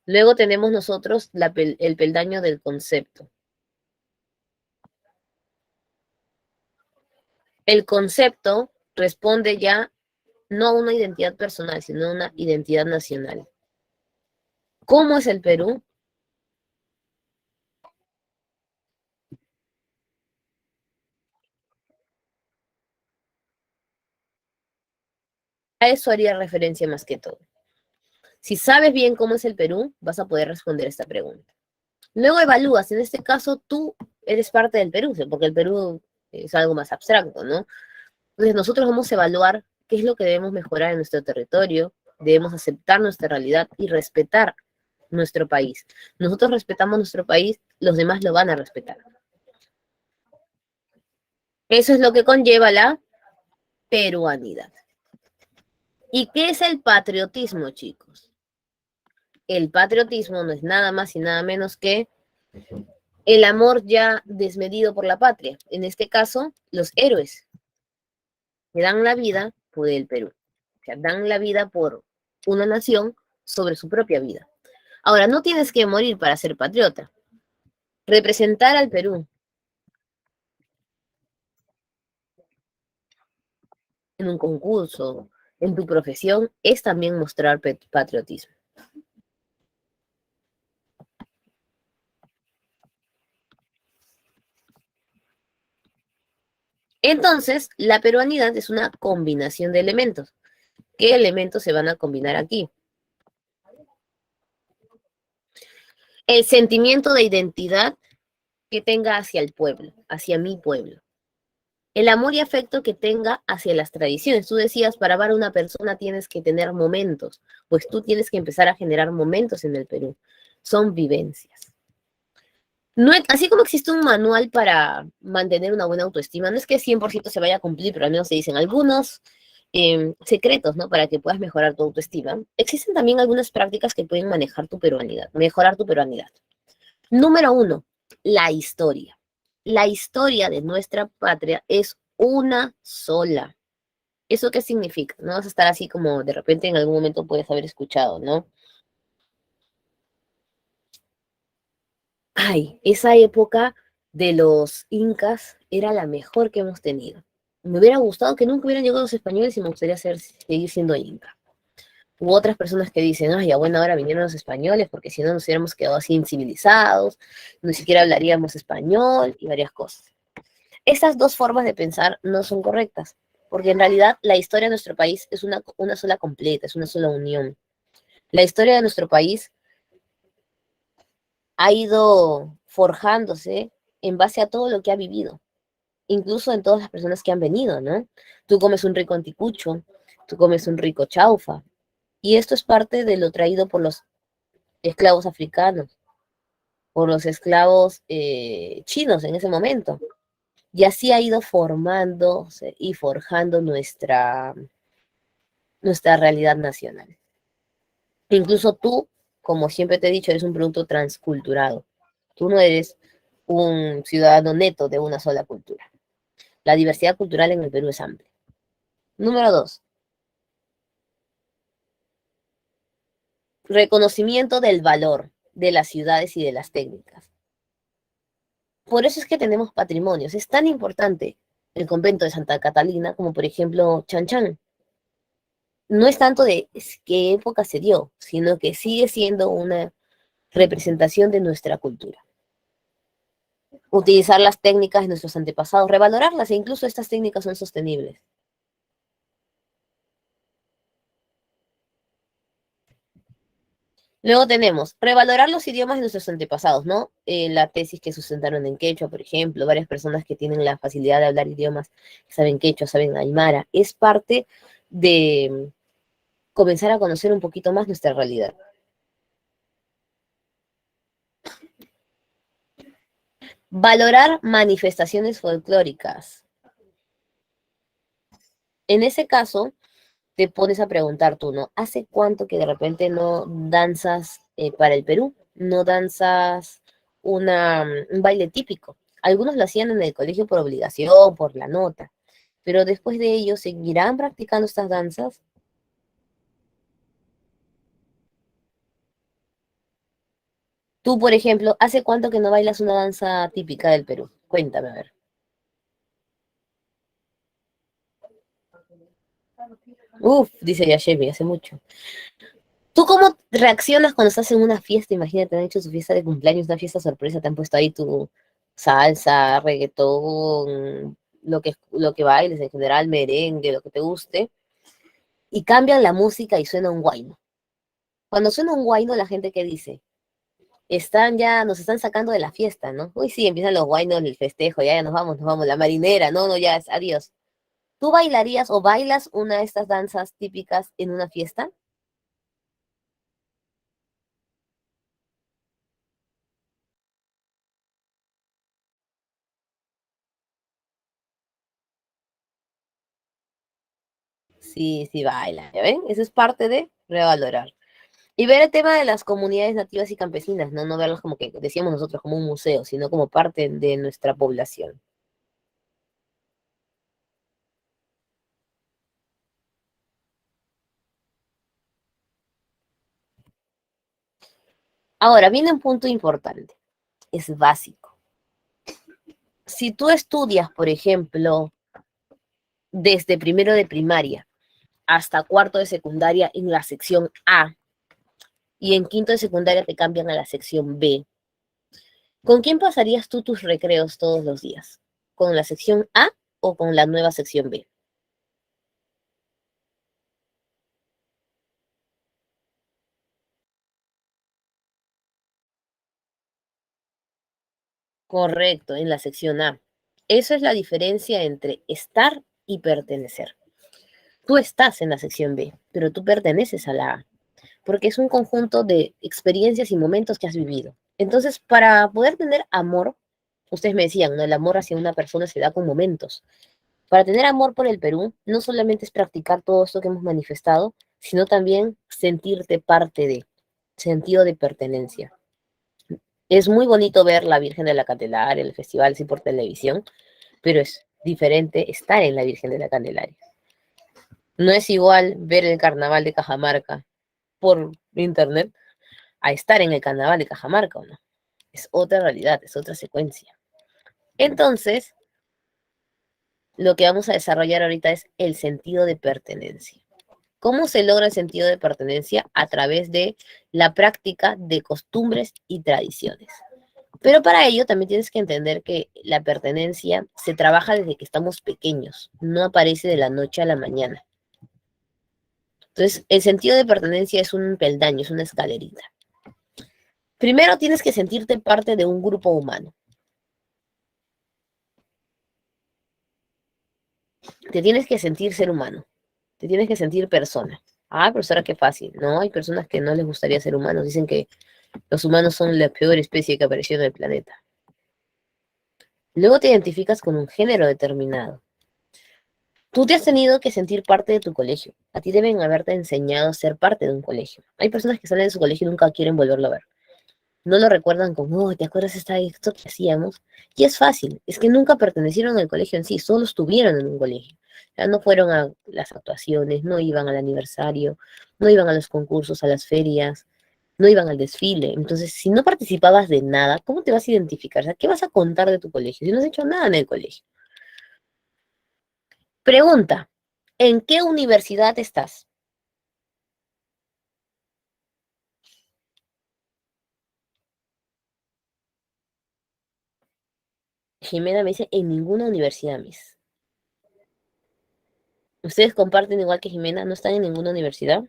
Luego tenemos nosotros el peldaño del concepto. El concepto responde ya no a una identidad personal, sino a una identidad nacional. ¿Cómo es el Perú? A eso haría referencia más que todo. Si sabes bien cómo es el Perú, vas a poder responder esta pregunta. Luego evalúas, en este caso tú eres parte del Perú, porque el Perú es algo más abstracto, ¿no? Entonces nosotros vamos a evaluar qué es lo que debemos mejorar en nuestro territorio, debemos aceptar nuestra realidad y respetar nuestro país. Nosotros respetamos nuestro país, los demás lo van a respetar. Eso es lo que conlleva la peruanidad. ¿Y qué es el patriotismo, chicos? El patriotismo no es nada más y nada menos que el amor ya desmedido por la patria. En este caso, los héroes que dan la vida por el Perú. O sea, dan la vida por una nación sobre su propia vida. Ahora, no tienes que morir para ser patriota. Representar al Perú en un concurso, en tu profesión, es también mostrar patriotismo. Entonces, la peruanidad es una combinación de elementos. ¿Qué elementos se van a combinar aquí? El sentimiento de identidad que tenga hacia el pueblo, hacia mi pueblo. El amor y afecto que tenga hacia las tradiciones. Tú decías, para amar a una persona tienes que tener momentos, pues tú tienes que empezar a generar momentos en el Perú. Son vivencias. No, así como existe un manual para mantener una buena autoestima, no es que 100% se vaya a cumplir, pero al menos se dicen algunos secretos, ¿no? Para que puedas mejorar tu autoestima. Existen también algunas prácticas que pueden manejar tu peruanidad, mejorar tu peruanidad. Número 1, la historia. La historia de nuestra patria es una sola. ¿Eso qué significa? No vas a estar así como de repente en algún momento puedes haber escuchado, ¿no? Ay, esa época de los incas era la mejor que hemos tenido. Me hubiera gustado que nunca hubieran llegado los españoles y me gustaría seguir siendo inca. Hubo otras personas que dicen, ay, ya bueno, ahora vinieron los españoles porque si no nos hubiéramos quedado así incivilizados, ni siquiera hablaríamos español y varias cosas. Estas dos formas de pensar no son correctas, porque en realidad la historia de nuestro país es una sola completa, es una sola unión. La historia de nuestro país ha ido forjándose en base a todo lo que ha vivido, incluso en todas las personas que han venido, ¿no? Tú comes un rico anticucho, tú comes un rico chaufa, y esto es parte de lo traído por los esclavos africanos, por los esclavos chinos en ese momento. Y así ha ido formándose y forjando nuestra realidad nacional. Incluso tú, como siempre te he dicho, eres un producto transculturado. Tú no eres un ciudadano neto de una sola cultura. La diversidad cultural en el Perú es amplia. Número 2. Reconocimiento del valor de las ciudades y de las técnicas. Por eso es que tenemos patrimonios. Es tan importante el convento de Santa Catalina como, por ejemplo, Chan Chan. No es tanto de qué época se dio, sino que sigue siendo una representación de nuestra cultura. Utilizar las técnicas de nuestros antepasados, revalorarlas, e incluso estas técnicas son sostenibles. Luego tenemos revalorar los idiomas de nuestros antepasados, ¿no? La tesis que sustentaron en quechua, por ejemplo, varias personas que tienen la facilidad de hablar idiomas, que saben quechua, saben aymara, es parte de comenzar a conocer un poquito más nuestra realidad. Valorar manifestaciones folclóricas. En ese caso, te pones a preguntar tú, ¿no? ¿Hace cuánto que de repente no danzas para el Perú? No danzas un baile típico. Algunos lo hacían en el colegio por obligación, por la nota, pero después de ello, ¿seguirán practicando estas danzas? Tú, por ejemplo, ¿hace cuánto que no bailas una danza típica del Perú? Cuéntame, a ver. Uf, dice Yashemi, hace mucho. ¿Tú cómo reaccionas cuando estás en una fiesta? Imagínate, te han hecho su fiesta de cumpleaños, una fiesta sorpresa, te han puesto ahí tu salsa, reggaetón, lo que bailes en general, merengue, lo que te guste, y cambian la música y suena un guayno. Cuando suena un guayno, la gente, ¿qué dice? Nos están sacando de la fiesta, ¿no? Uy, sí, empiezan los guaynos, el festejo, ya nos vamos, la marinera, no, no, ya, adiós. ¿Tú bailarías o bailas una de estas danzas típicas en una fiesta? Sí, sí, baila, ¿ya ven? Eso es parte de revalorar. Y ver el tema de las comunidades nativas y campesinas, ¿no? No verlos como que decíamos nosotros, como un museo, sino como parte de nuestra población. Ahora, viene un punto importante, es básico. Si tú estudias, por ejemplo, desde primero de primaria hasta cuarto de secundaria en la sección A y en quinto de secundaria te cambian a la sección B, ¿con quién pasarías tú tus recreos todos los días? ¿Con la sección A o con la nueva sección B? Correcto, en la sección A. Esa es la diferencia entre estar y pertenecer. Tú estás en la sección B, pero tú perteneces a la A, porque es un conjunto de experiencias y momentos que has vivido. Entonces, para poder tener amor, ustedes me decían, ¿no? El amor hacia una persona se da con momentos. Para tener amor por el Perú, no solamente es practicar todo esto que hemos manifestado, sino también sentirte parte de, sentido de pertenencia. Es muy bonito ver la Virgen de la Candelaria, el festival sí por televisión, pero es diferente estar en la Virgen de la Candelaria. No es igual ver el carnaval de Cajamarca por internet a estar en el carnaval de Cajamarca, ¿o no? Es otra realidad, es otra secuencia. Entonces, lo que vamos a desarrollar ahorita es el sentido de pertenencia. ¿Cómo se logra el sentido de pertenencia? A través de la práctica de costumbres y tradiciones. Pero para ello también tienes que entender que la pertenencia se trabaja desde que estamos pequeños, no aparece de la noche a la mañana. Entonces, el sentido de pertenencia es un peldaño, es una escalerita. Primero tienes que sentirte parte de un grupo humano. Te tienes que sentir ser humano, te tienes que sentir persona. Ah, profesora, qué fácil. No, hay personas que no les gustaría ser humanos, dicen que los humanos son la peor especie que apareció en el planeta. Luego te identificas con un género determinado. Tú te has tenido que sentir parte de tu colegio. A ti deben haberte enseñado a ser parte de un colegio. Hay personas que salen de su colegio y nunca quieren volverlo a ver. No lo recuerdan como, oh, ¿te acuerdas esto que hacíamos? Y es fácil, es que nunca pertenecieron al colegio en sí, solo estuvieron en un colegio. O sea, no fueron a las actuaciones, no iban al aniversario, no iban a los concursos, a las ferias, no iban al desfile. Entonces, si no participabas de nada, ¿cómo te vas a identificar? O sea, ¿qué vas a contar de tu colegio si no has hecho nada en el colegio? Pregunta, ¿en qué universidad estás? Jimena me dice, en ninguna universidad, Miss. ¿Ustedes comparten igual que Jimena? ¿No están en ninguna universidad?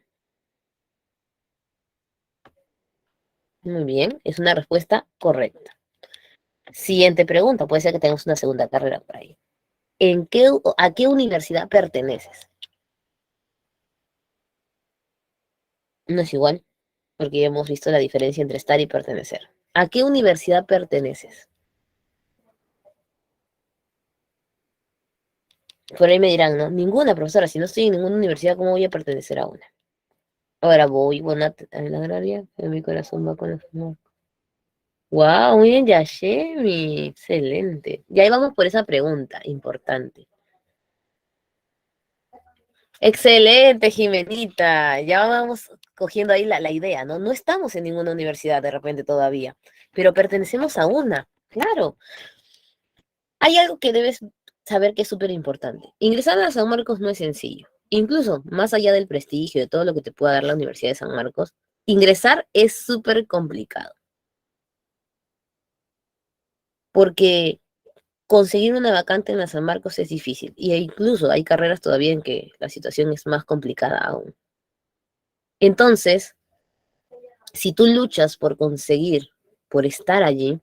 Muy bien, es una respuesta correcta. Siguiente pregunta, puede ser que tengamos una segunda carrera por ahí. ¿A qué universidad perteneces? No es igual, porque ya hemos visto la diferencia entre estar y pertenecer. ¿A qué universidad perteneces? Por ahí me dirán, ¿no? Ninguna, profesora, si no estoy en ninguna universidad, ¿cómo voy a pertenecer a una? Ahora voy, bueno, a la agraria, pero mi corazón va con la forma. Wow, muy bien, Yashemi, excelente. Y ahí vamos por esa pregunta importante. Excelente, Jimenita. Ya vamos cogiendo ahí la idea, ¿no? No estamos en ninguna universidad de repente todavía, pero pertenecemos a una, claro. Hay algo que debes saber que es súper importante. Ingresar a San Marcos no es sencillo. Incluso, más allá del prestigio, de todo lo que te pueda dar la Universidad de San Marcos, ingresar es súper complicado. Porque conseguir una vacante en la San Marcos es difícil. Y incluso hay carreras todavía en que la situación es más complicada aún. Entonces, si tú luchas por conseguir, por estar allí,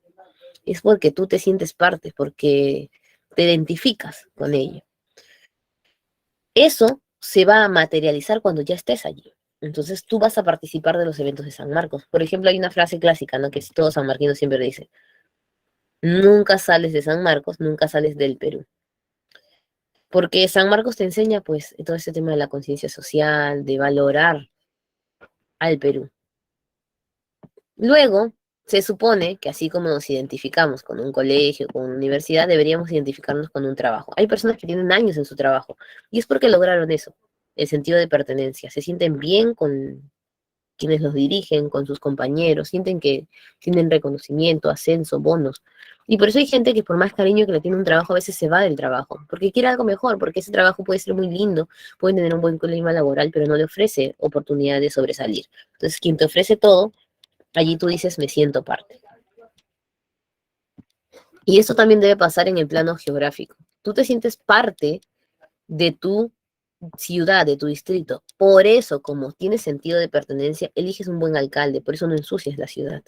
es porque tú te sientes parte, porque te identificas con ello. Eso se va a materializar cuando ya estés allí. Entonces tú vas a participar de los eventos de San Marcos. Por ejemplo, hay una frase clásica, ¿no? Que todo sanmarquino siempre dice: nunca sales de San Marcos, nunca sales del Perú. Porque San Marcos te enseña, pues, todo este tema de la conciencia social, de valorar al Perú. Luego, se supone que así como nos identificamos con un colegio, con una universidad, deberíamos identificarnos con un trabajo. Hay personas que tienen años en su trabajo y es porque lograron eso, el sentido de pertenencia. Se sienten bien con quienes los dirigen, con sus compañeros, sienten que tienen reconocimiento, ascenso, bonos. Y por eso hay gente que por más cariño que le tiene un trabajo, a veces se va del trabajo, porque quiere algo mejor, porque ese trabajo puede ser muy lindo, puede tener un buen clima laboral, pero no le ofrece oportunidad de sobresalir. Entonces, quien te ofrece todo, allí tú dices, me siento parte. Y eso también debe pasar en el plano geográfico. Tú te sientes parte de tu ciudad, de tu distrito. Por eso, como tienes sentido de pertenencia, eliges un buen alcalde, por eso no ensucias la ciudad.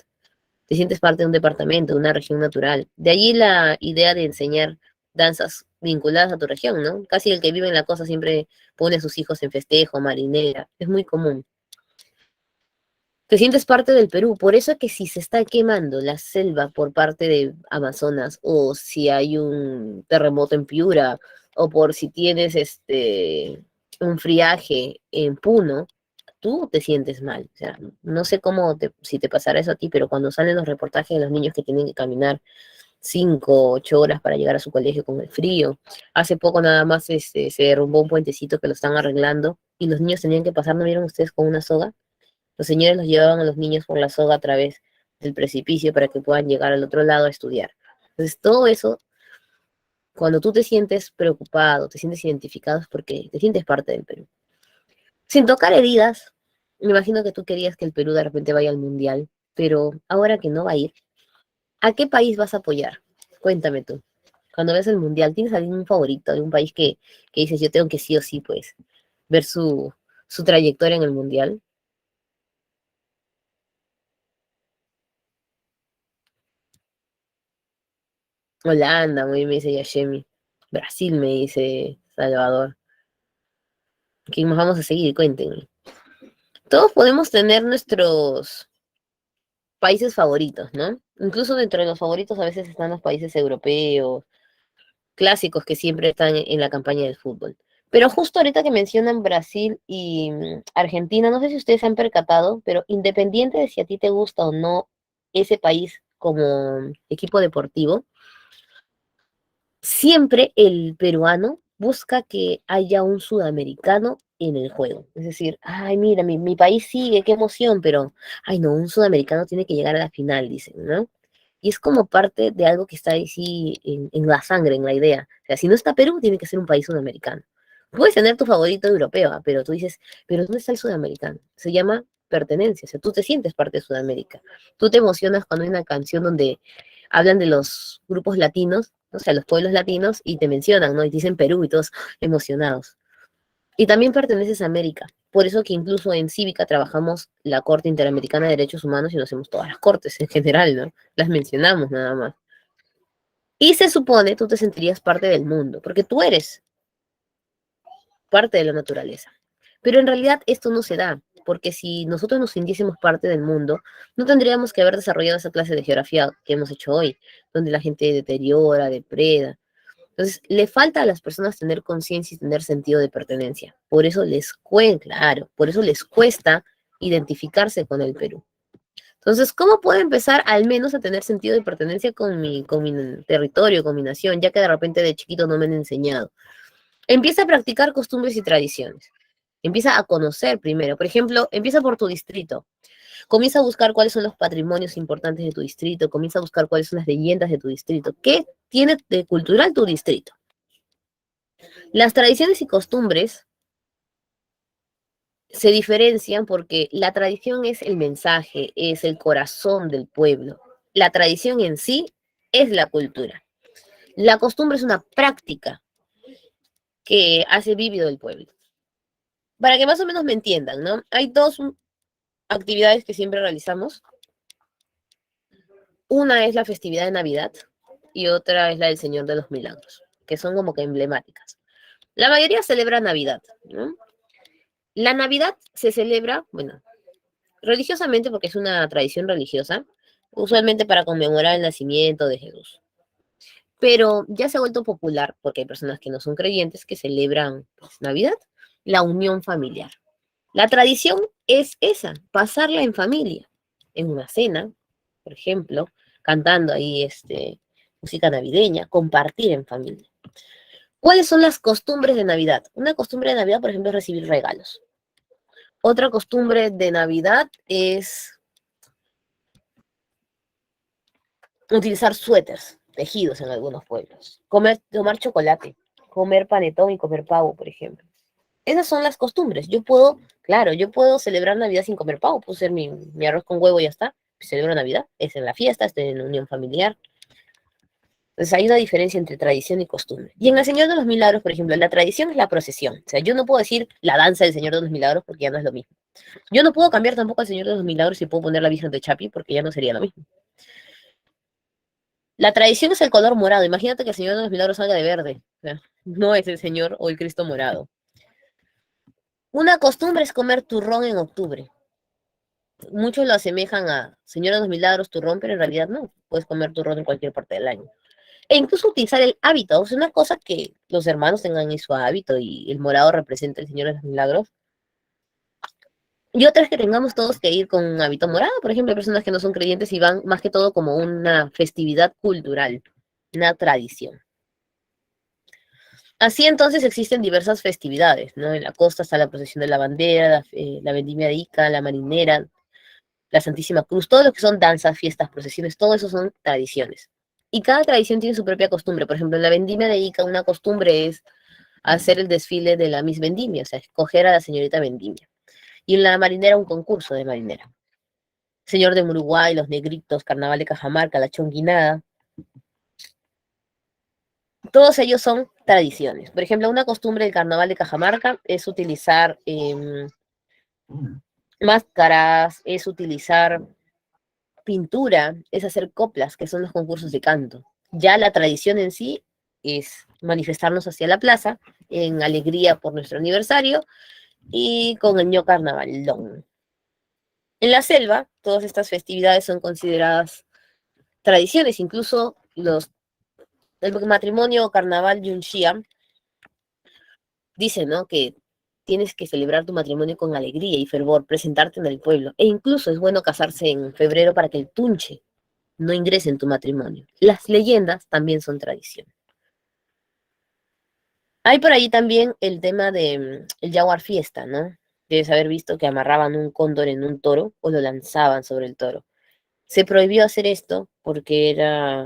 Te sientes parte de un departamento, de una región natural. De allí la idea de enseñar danzas vinculadas a tu región, ¿no? Casi el que vive en la costa siempre pone a sus hijos en festejo, marinera. Es muy común. Te sientes parte del Perú, por eso es que si se está quemando la selva por parte de Amazonas, o si hay un terremoto en Piura, o por si tienes un friaje en Puno, tú te sientes mal. O sea, no sé si te pasará eso a ti, pero cuando salen los reportajes de los niños que tienen que caminar 5, 8 horas para llegar a su colegio con el frío. Hace poco nada más se derrumbó un puentecito que lo están arreglando y los niños tenían que pasar, ¿no vieron ustedes con una soga? Los señores los llevaban a los niños por la soga a través del precipicio para que puedan llegar al otro lado a estudiar. Entonces, todo eso, cuando tú te sientes preocupado, te sientes identificado, es porque te sientes parte del Perú. Sin tocar heridas, me imagino que tú querías que el Perú de repente vaya al Mundial, pero ahora que no va a ir, ¿a qué país vas a apoyar? Cuéntame tú. Cuando ves el Mundial, ¿tienes algún favorito, algún país que dices, yo tengo que sí o sí, pues, ver su trayectoria en el Mundial? Holanda, muy bien, me dice Yashemi. Brasil, me dice Salvador. ¿Quién más vamos a seguir? Cuéntenme. Todos podemos tener nuestros países favoritos, ¿no? Incluso dentro de los favoritos a veces están los países europeos, clásicos que siempre están en la campaña del fútbol. Pero justo ahorita que mencionan Brasil y Argentina, no sé si ustedes se han percatado, pero independiente de si a ti te gusta o no ese país como equipo deportivo, siempre el peruano busca que haya un sudamericano en el juego. Es decir, ay, mira, mi país sigue, qué emoción, pero, ay, no, un sudamericano tiene que llegar a la final, dicen, ¿no? Y es como parte de algo que está ahí sí en la sangre, en la idea. O sea, si no está Perú, tiene que ser un país sudamericano. Puedes tener tu favorito europeo, pero tú dices, pero ¿dónde está el sudamericano? Se llama pertenencia, o sea, tú te sientes parte de Sudamérica. Tú te emocionas cuando hay una canción donde hablan de los grupos latinos, o sea, los pueblos latinos, y te mencionan, ¿no? Y te dicen Perú y todos emocionados. Y también perteneces a América. Por eso que incluso en Cívica trabajamos la Corte Interamericana de Derechos Humanos y lo hacemos todas las cortes en general, ¿no? Las mencionamos nada más. Y se supone tú te sentirías parte del mundo, porque tú eres parte de la naturaleza. Pero en realidad esto no se da, porque si nosotros nos sintiésemos parte del mundo, no tendríamos que haber desarrollado esa clase de geografía que hemos hecho hoy, donde la gente deteriora, depreda. Entonces, le falta a las personas tener conciencia y tener sentido de pertenencia. Por eso por eso les cuesta identificarse con el Perú. Entonces, ¿cómo puedo empezar al menos a tener sentido de pertenencia con mi territorio, con mi nación, ya que de repente de chiquito no me han enseñado? Empieza a practicar costumbres y tradiciones. Empieza a conocer primero. Por ejemplo, empieza por tu distrito. Comienza a buscar cuáles son los patrimonios importantes de tu distrito. Comienza a buscar cuáles son las leyendas de tu distrito. ¿Qué tiene de cultural tu distrito? Las tradiciones y costumbres se diferencian porque la tradición es el mensaje, es el corazón del pueblo. La tradición en sí es la cultura. La costumbre es una práctica que hace vívido el pueblo. Para que más o menos me entiendan, ¿no? Hay dos actividades que siempre realizamos. Una es la festividad de Navidad y otra es la del Señor de los Milagros, que son como que emblemáticas. La mayoría celebra Navidad, ¿no? La Navidad se celebra, bueno, religiosamente porque es una tradición religiosa, usualmente para conmemorar el nacimiento de Jesús. Pero ya se ha vuelto popular porque hay personas que no son creyentes que celebran pues, Navidad, la unión familiar. La tradición es esa, pasarla en familia, en una cena, por ejemplo, cantando ahí música navideña, compartir en familia. ¿Cuáles son las costumbres de Navidad? Una costumbre de Navidad, por ejemplo, es recibir regalos. Otra costumbre de Navidad es utilizar suéteres tejidos en algunos pueblos. Tomar chocolate, comer panetón y comer pavo, por ejemplo. Esas son las costumbres. Yo puedo celebrar Navidad sin comer pavo. Puedo hacer mi arroz con huevo y ya está. Celebro Navidad, es en la fiesta, estoy en la unión familiar. Entonces hay una diferencia entre tradición y costumbre. Y en el Señor de los Milagros, por ejemplo, la tradición es la procesión. O sea, yo no puedo decir la danza del Señor de los Milagros porque ya no es lo mismo. Yo no puedo cambiar tampoco al Señor de los Milagros y puedo poner la Virgen de Chapi porque ya no sería lo mismo. La tradición es el color morado. Imagínate que el Señor de los Milagros salga de verde. O sea, no es el Señor o el Cristo morado. Una costumbre es comer turrón en octubre. Muchos lo asemejan a Señor de los Milagros, turrón, pero en realidad no. Puedes comer turrón en cualquier parte del año. E incluso utilizar el hábito. Es una cosa que los hermanos tengan en su hábito y el morado representa al Señor de los Milagros. Y otras que tengamos todos que ir con un hábito morado. Por ejemplo, hay personas que no son creyentes y van más que todo como una festividad cultural, una tradición. Así entonces existen diversas festividades, ¿no? En la costa está la procesión de la bandera, la vendimia de Ica, la marinera, la Santísima Cruz, todo lo que son danzas, fiestas, procesiones, todo eso son tradiciones. Y cada tradición tiene su propia costumbre. Por ejemplo, en la vendimia de Ica una costumbre es hacer el desfile de la Miss Vendimia, o sea, escoger a la señorita Vendimia. Y en la marinera un concurso de marinera. Señor de Uruguay, los negritos, Carnaval de Cajamarca, la chonguinada. Todos ellos son tradiciones. Por ejemplo, una costumbre del Carnaval de Cajamarca es utilizar máscaras, es utilizar pintura, es hacer coplas, que son los concursos de canto. Ya la tradición en sí es manifestarnos hacia la plaza en alegría por nuestro aniversario y con el ño carnavalón. En la selva, todas estas festividades son consideradas tradiciones, incluso el matrimonio carnaval yunxia dice, ¿no?, que tienes que celebrar tu matrimonio con alegría y fervor, presentarte en el pueblo. E incluso es bueno casarse en febrero para que el tunche no ingrese en tu matrimonio. Las leyendas también son tradición. Hay por ahí también el tema de el jaguar fiesta, ¿no? Debes haber visto que amarraban un cóndor en un toro o lo lanzaban sobre el toro. Se prohibió hacer esto porque era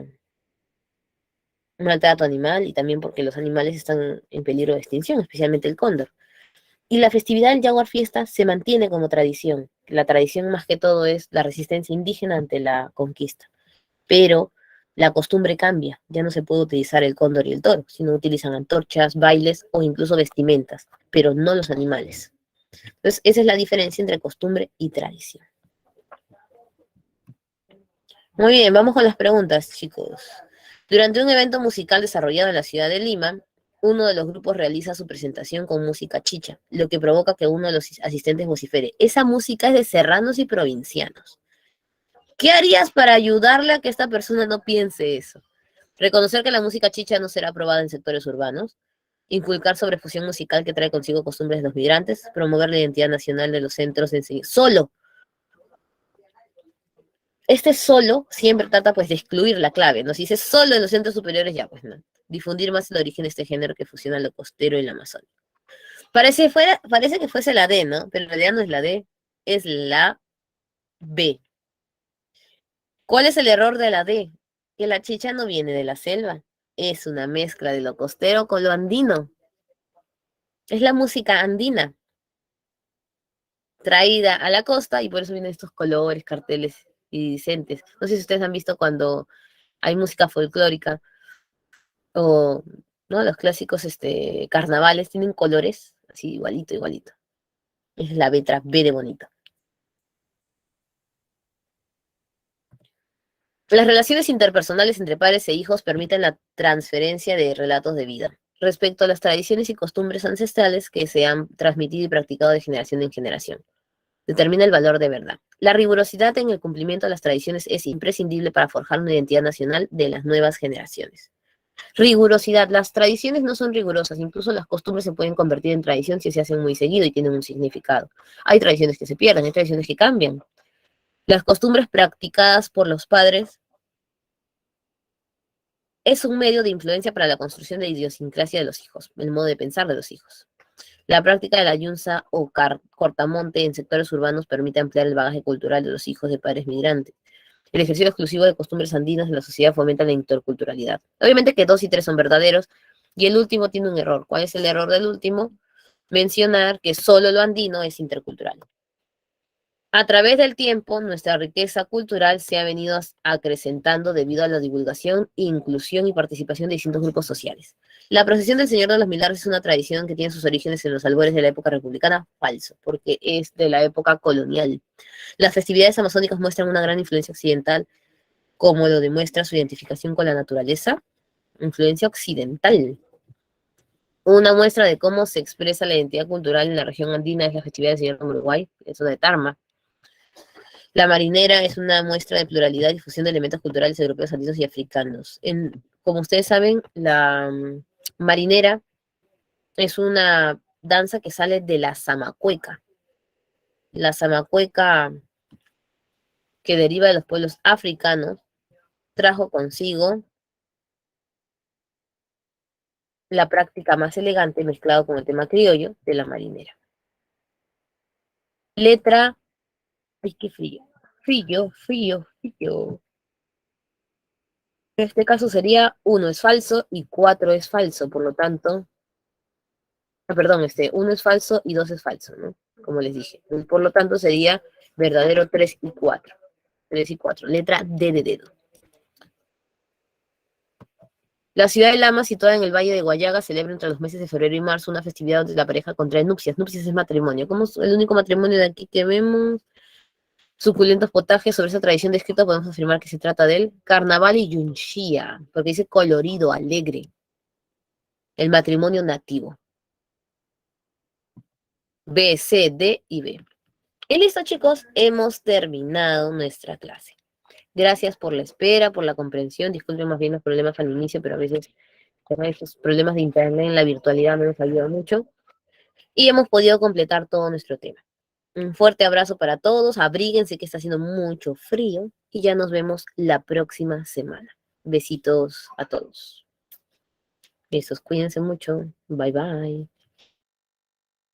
un maltrato animal y también porque los animales están en peligro de extinción, especialmente el cóndor. Y la festividad del jaguar fiesta se mantiene como tradición. La tradición más que todo es la resistencia indígena ante la conquista. Pero la costumbre cambia. Ya no se puede utilizar el cóndor y el toro, sino utilizan antorchas, bailes o incluso vestimentas, pero no los animales. Entonces, esa es la diferencia entre costumbre y tradición. Muy bien, vamos con las preguntas, chicos. Durante un evento musical desarrollado en la ciudad de Lima, uno de los grupos realiza su presentación con música chicha, lo que provoca que uno de los asistentes vocifere: esa música es de serranos y provincianos. ¿Qué harías para ayudarle a que esta persona no piense eso? Reconocer que la música chicha no será aprobada en sectores urbanos, inculcar sobre fusión musical que trae consigo costumbres de los migrantes, promover la identidad nacional de los centros de enseñanza. Solo. Este solo siempre trata pues de excluir la clave, ¿no? Si dice solo en los centros superiores, ya pues no. Difundir más el origen de este género que fusiona lo costero y lo amazónico. Parece que fuese la D, ¿no? Pero en realidad no es la D, es la B. ¿Cuál es el error de la D? Que la chicha no viene de la selva. Es una mezcla de lo costero con lo andino. Es la música andina traída a la costa y por eso vienen estos colores, carteles iridiscentes. No sé si ustedes han visto cuando hay música folclórica o ¿no? Los clásicos carnavales tienen colores así igualito, igualito. Es la letra B de bonito. Las relaciones interpersonales entre padres e hijos permiten la transferencia de relatos de vida respecto a las tradiciones y costumbres ancestrales que se han transmitido y practicado de generación en generación. Determina el valor de verdad. La rigurosidad en el cumplimiento de las tradiciones es imprescindible para forjar una identidad nacional de las nuevas generaciones. Rigurosidad. Las tradiciones no son rigurosas, incluso las costumbres se pueden convertir en tradición si se hacen muy seguido y tienen un significado. Hay tradiciones que se pierden, hay tradiciones que cambian. Las costumbres practicadas por los padres es un medio de influencia para la construcción de la idiosincrasia de los hijos, el modo de pensar de los hijos. La práctica de la yunza o cortamonte en sectores urbanos permite ampliar el bagaje cultural de los hijos de padres migrantes. El ejercicio exclusivo de costumbres andinas en la sociedad fomenta la interculturalidad. Obviamente que 2 y 3 son verdaderos, y el último tiene un error. ¿Cuál es el error del último? Mencionar que solo lo andino es intercultural. A través del tiempo, nuestra riqueza cultural se ha venido acrecentando debido a la divulgación, inclusión y participación de distintos grupos sociales. La procesión del Señor de los Milagros es una tradición que tiene sus orígenes en los albores de la época republicana, falso, porque es de la época colonial. Las festividades amazónicas muestran una gran influencia occidental, como lo demuestra su identificación con la naturaleza, influencia occidental. Una muestra de cómo se expresa la identidad cultural en la región andina es la festividad del Señor de Uruguay, eso de Tarma. La marinera es una muestra de pluralidad y difusión de elementos culturales europeos, andinos y africanos. Como ustedes saben, la marinera es una danza que sale de la zamacueca. La zamacueca, que deriva de los pueblos africanos, trajo consigo la práctica más elegante mezclado con el tema criollo de la marinera. Letra, ay, qué frío. Frío. En este caso sería 1 es falso y 4 es falso, por lo tanto, perdón, 1 es falso y 2 es falso, ¿no? Como les dije. Por lo tanto sería verdadero 3 y 4. 3 y 4. Letra D de dedo. La ciudad de Lama, situada en el Valle de Guayaga, celebra entre los meses de febrero y marzo una festividad donde la pareja contrae nupcias. Nupcias es matrimonio. Como es el único matrimonio de aquí que vemos, suculentos potajes. Sobre esa tradición descrita podemos afirmar que se trata del carnaval y yunchía, porque dice colorido, alegre. El matrimonio nativo. B, C, D y B. Y listo, chicos, hemos terminado nuestra clase. Gracias por la espera, por la comprensión. Disculpen más bien los problemas al inicio, pero a veces estos problemas de internet en la virtualidad no nos ayudan mucho. Y hemos podido completar todo nuestro tema. Un fuerte abrazo para todos. Abríguense que está haciendo mucho frío. Y ya nos vemos la próxima semana. Besitos a todos. Besos, cuídense mucho. Bye, bye.